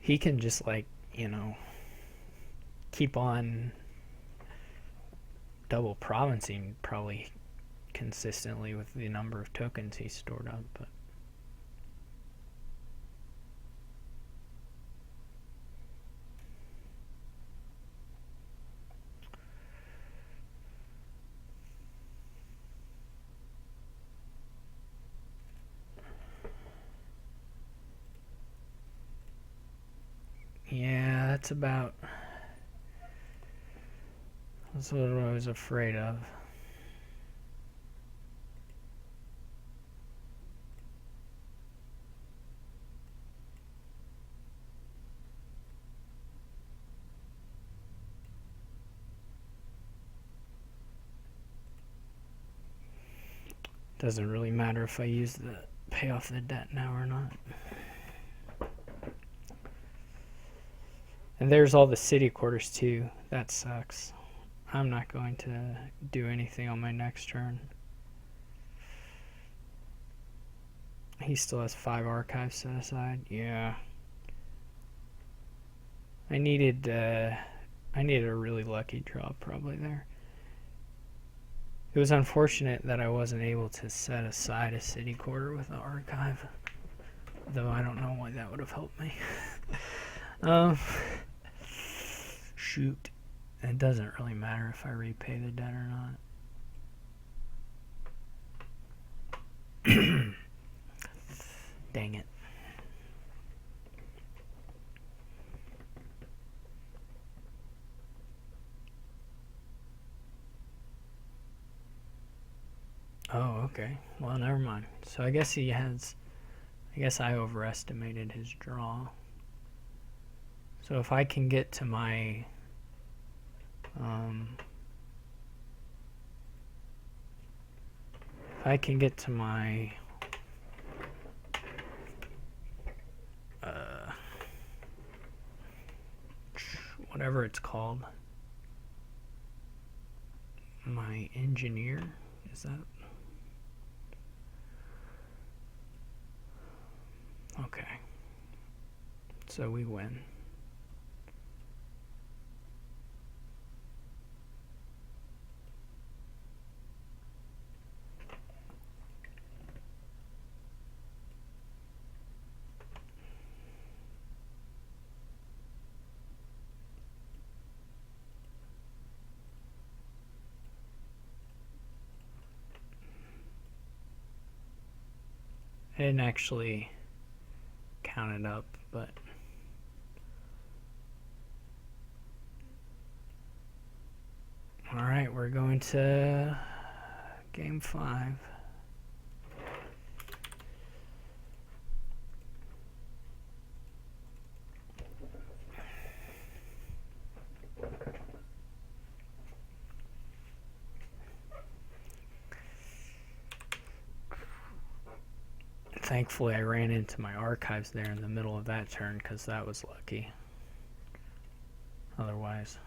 He can just keep on double provincing probably consistently with the number of tokens he's stored up, but yeah, that's what I was afraid of. Doesn't really matter if I pay off the debt now or not. And there's all the city quarters too. That sucks. I'm not going to do anything on my next turn. He still has 5 archives set aside. Yeah. I needed a really lucky draw probably there. It was unfortunate that I wasn't able to set aside a city quarter with the archive, though I don't know why that would have helped me. Shoot. It doesn't really matter if I repay the debt or not. Dang it. Oh, okay. Well, never mind. So I guess I overestimated his draw. So if I can get to my whatever it's called, my engineer, is that? Okay. So we win. I didn't actually count it up, but all right, we're going to game 5. Thankfully, I ran into my archives there in the middle of that turn because that was lucky. Otherwise,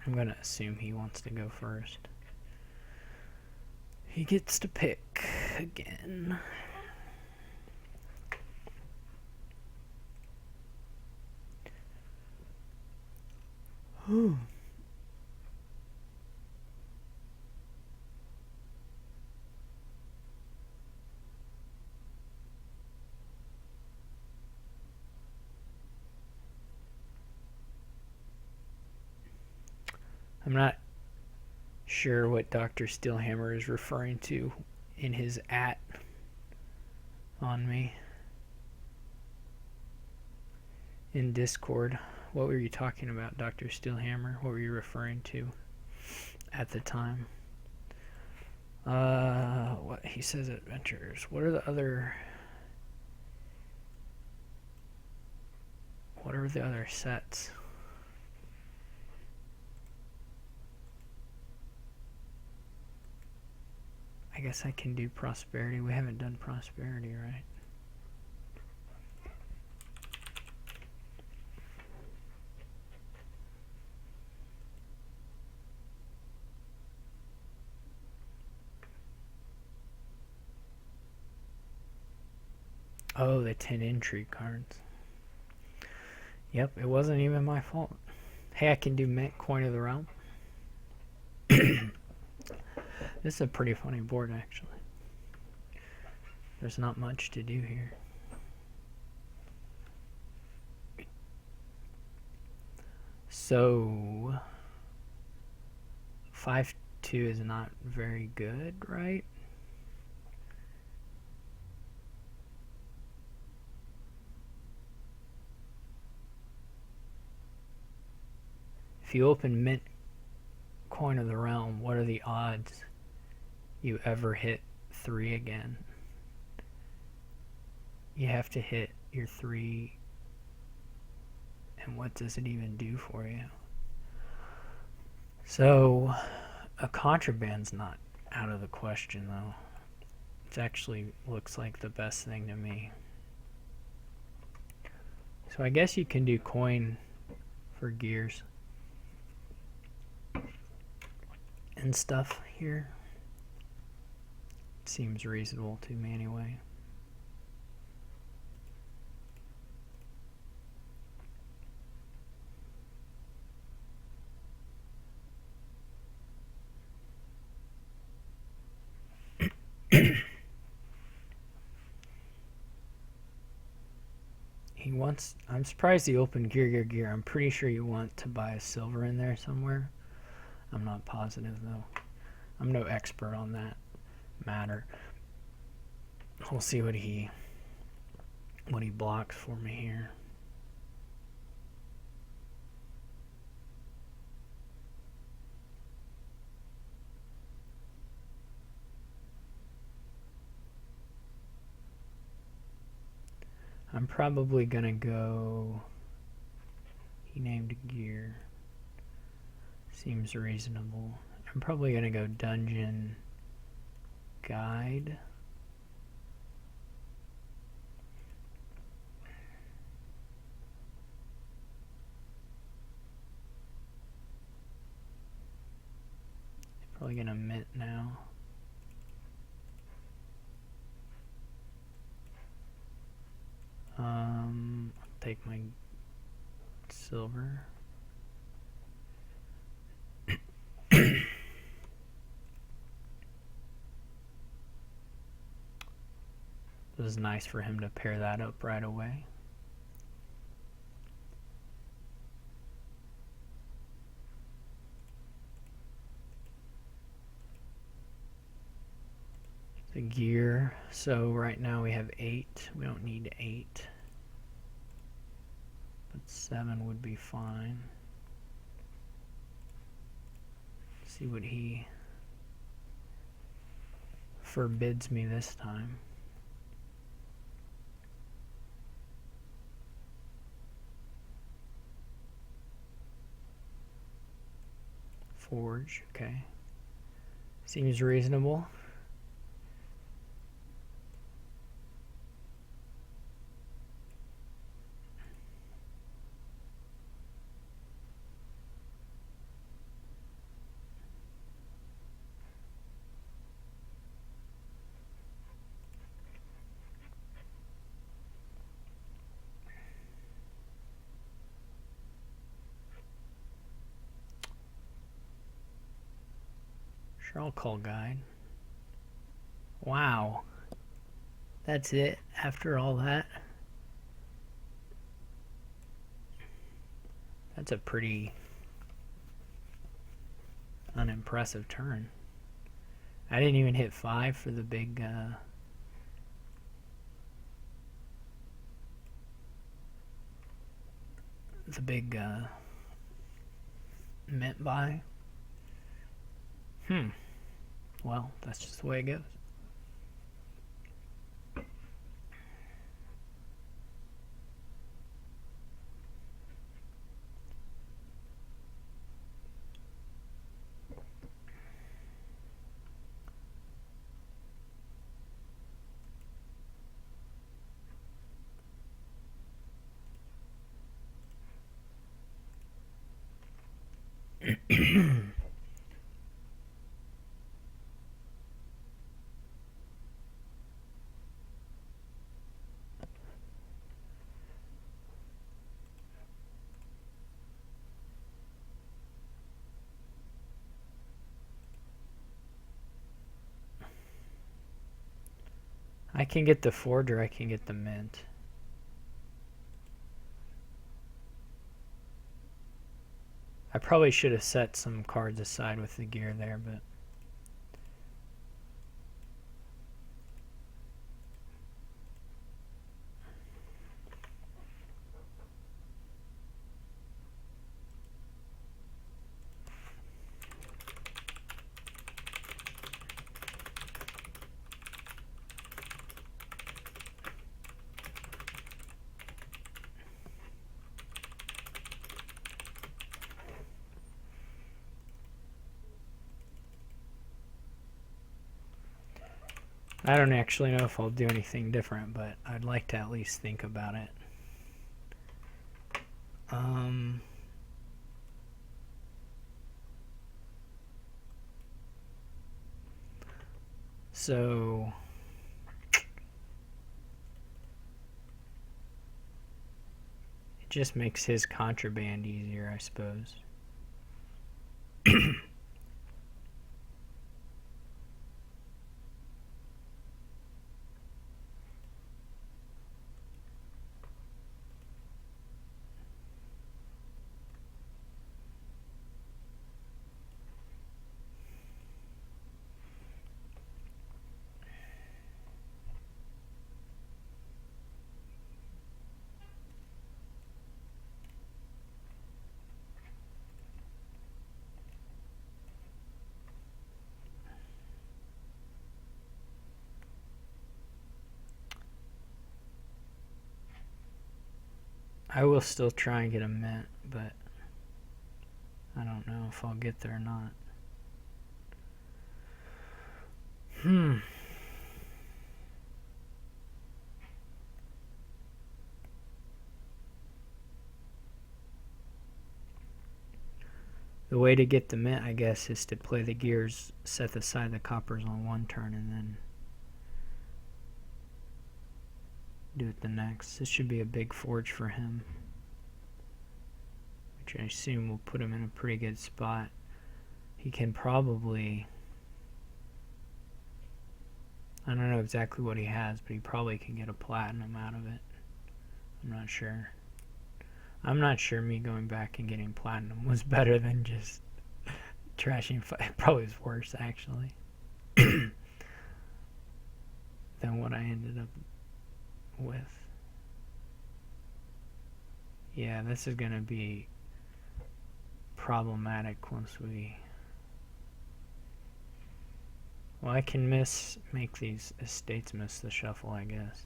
I'm going to assume he wants to go first. He gets to pick again. I'm not sure what Dr. Steelhammer is referring to in his @ on me in Discord. What were you talking about, Dr. Steelhammer? What were you referring to at the time? What he says adventures. What are the other sets? I guess I can do prosperity. We haven't done prosperity, right? Oh, the 10 intrigue cards. Yep, it wasn't even my fault. Hey, I can do Coin of the Realm. This is a pretty funny board, actually. There's not much to do here. So 5-2 is not very good, right? If you open mint Coin of the Realm, what are the odds you ever hit 3 again? You have to hit your 3, and what does it even do for you? So a contraband's not out of the question, though. It actually looks like the best thing to me. So I guess you can do coin for gears and stuff here. It seems reasonable to me anyway. He wants, I'm surprised he opened gear. I'm pretty sure you want to buy a silver in there somewhere. I'm not positive though. I'm no expert on that matter. We'll see what he blocks for me here. I'm probably gonna go, he named gear, seems reasonable. I'm probably gonna go dungeon guide. probably gonna mint now. Take my silver. This is nice for him to pair that up right away. The gear, so right now we have 8. We don't need 8. But 7 would be fine. See what he forbids me this time. Forge, okay. Seems reasonable. Sure, I'll call guide. Wow. That's it after all that? That's a pretty unimpressive turn. I didn't even hit 5 for the big mint buy. Well, that's just the way it goes. I can get the forge or I can get the mint. I probably should have set some cards aside with the gear there, but I don't actually know if I'll do anything different, but I'd like to at least think about it. So it just makes his contraband easier, I suppose. I will still try and get a mint, but I don't know if I'll get there or not. The way to get the mint, I guess, is to play the gears, set aside the coppers on one turn, and then do it the next. This should be a big forge for him, which I assume will put him in a pretty good spot. He can probably, I don't know exactly what he has, but he probably can get a platinum out of it. I'm not sure. I'm not sure me going back and getting platinum was better than just trashing. It probably was worse, actually, than what I ended up with. Yeah, this is going to be problematic once we... Well, I can make these estates miss the shuffle, I guess.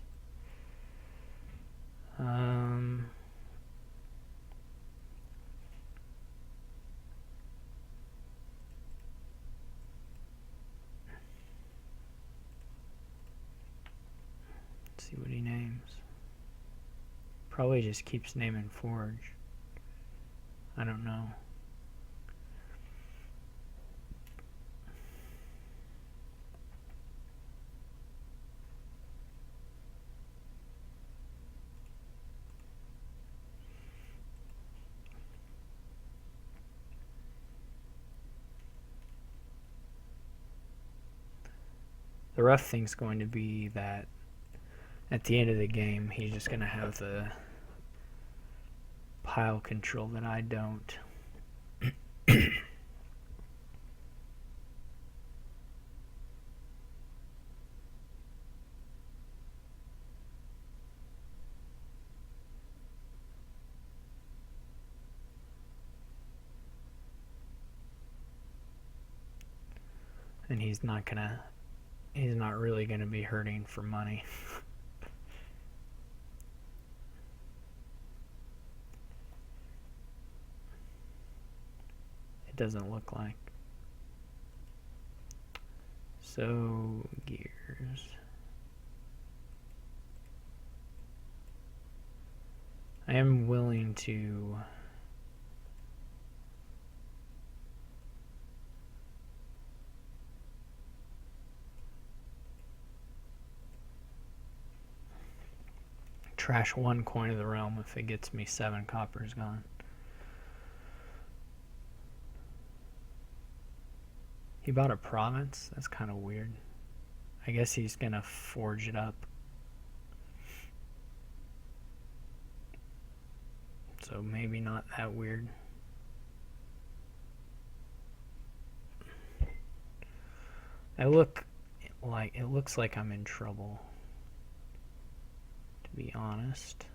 Let's see what he names. Probably just keeps naming forge. I don't know. The rough thing's going to be that at the end of the game, he's just going to have the pile control that I don't. And he's not really gonna be hurting for money. It doesn't look like. So, gears. I am willing to trash one coin of the realm if it gets me 7 coppers gone. He bought a province? That's kind of weird. I guess he's gonna forge it up. So maybe not that weird. It looks like I'm in trouble, to be honest.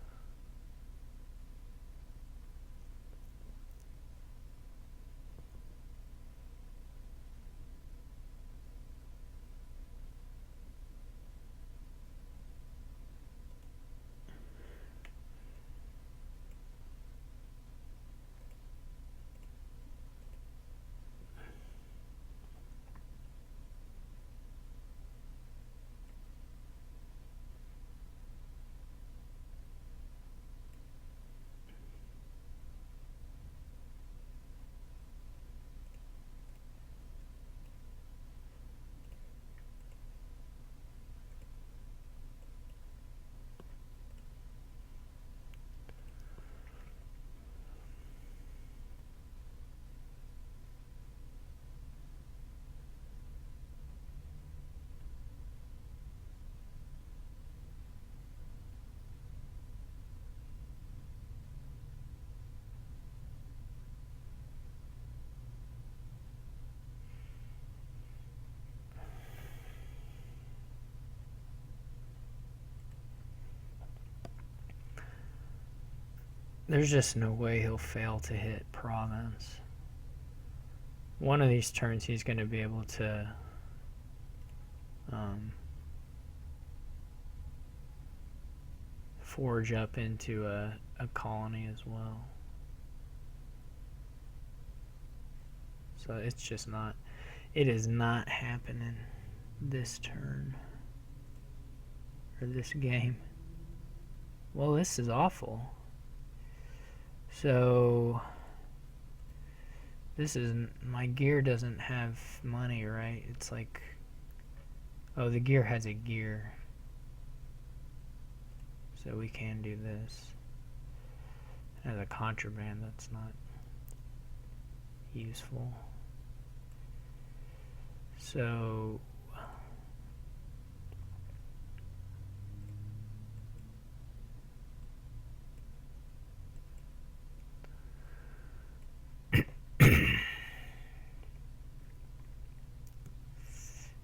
There's just no way he'll fail to hit province. One of these turns he's going to be able to forge up into a colony as well. So it's just not, it is not happening this turn or this game. Well, this is awful. So This isn't, my gear doesn't have money, right? It's like, oh, the gear has a gear. So we can do this. As a contraband, that's not useful. So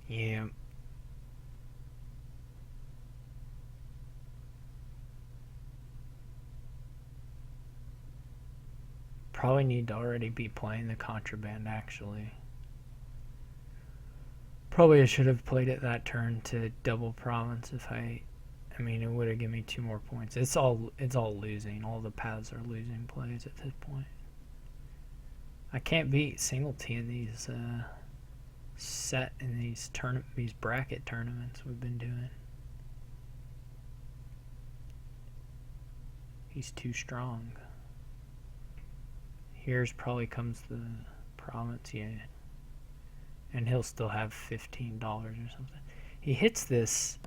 yeah. Probably need to already be playing the contraband, actually. Probably I should have played it that turn to double province if I mean, it would have given me 2 more points. It's all losing. All the paths are losing plays at this point. I can't beat singletee in these these bracket tournaments we've been doing. He's too strong. Here's probably comes the province, yeah. And he'll still have $15 or something. He hits this.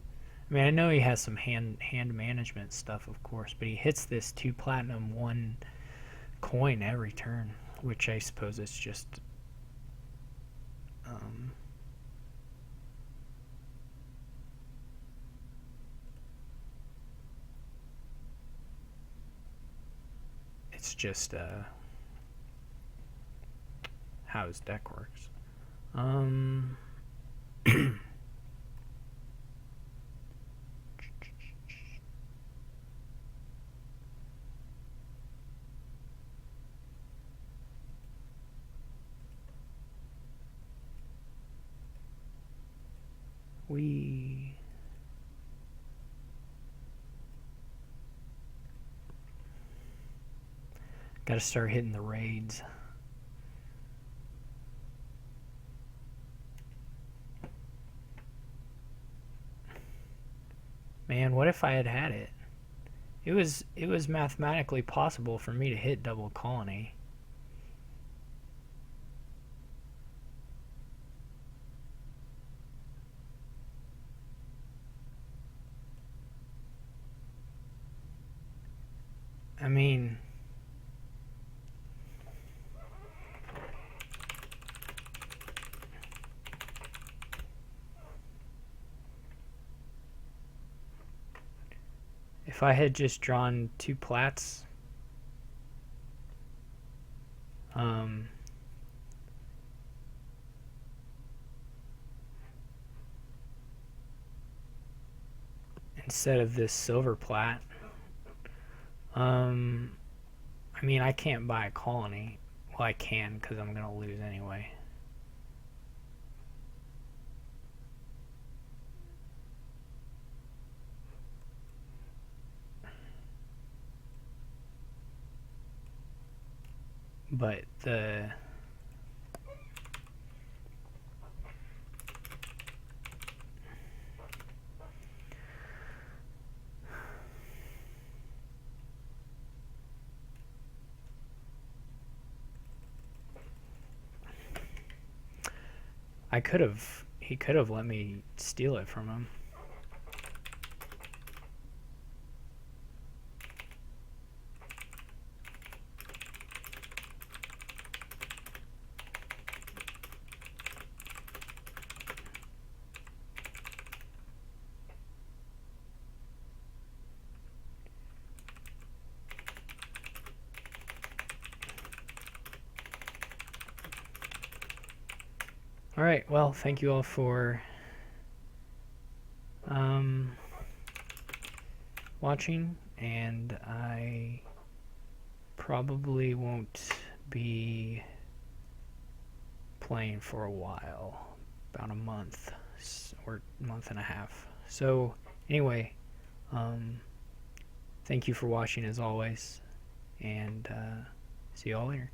I mean, I know he has some hand management stuff, of course, but he hits this 2 platinum, 1 coin every turn, which I suppose it's just how his deck works. We gotta start hitting the raids. Man, what if I had had it? It was mathematically possible for me to hit double colony. I mean, if I had just drawn 2 plats, instead of this silver plat, I mean, I can't buy a colony. Well, I can because I'm going to lose anyway. But the... he could have let me steal it from him. Alright, well, thank you all for watching, and I probably won't be playing for a while, about a month or month and a half. So anyway, thank you for watching as always, and see you all later.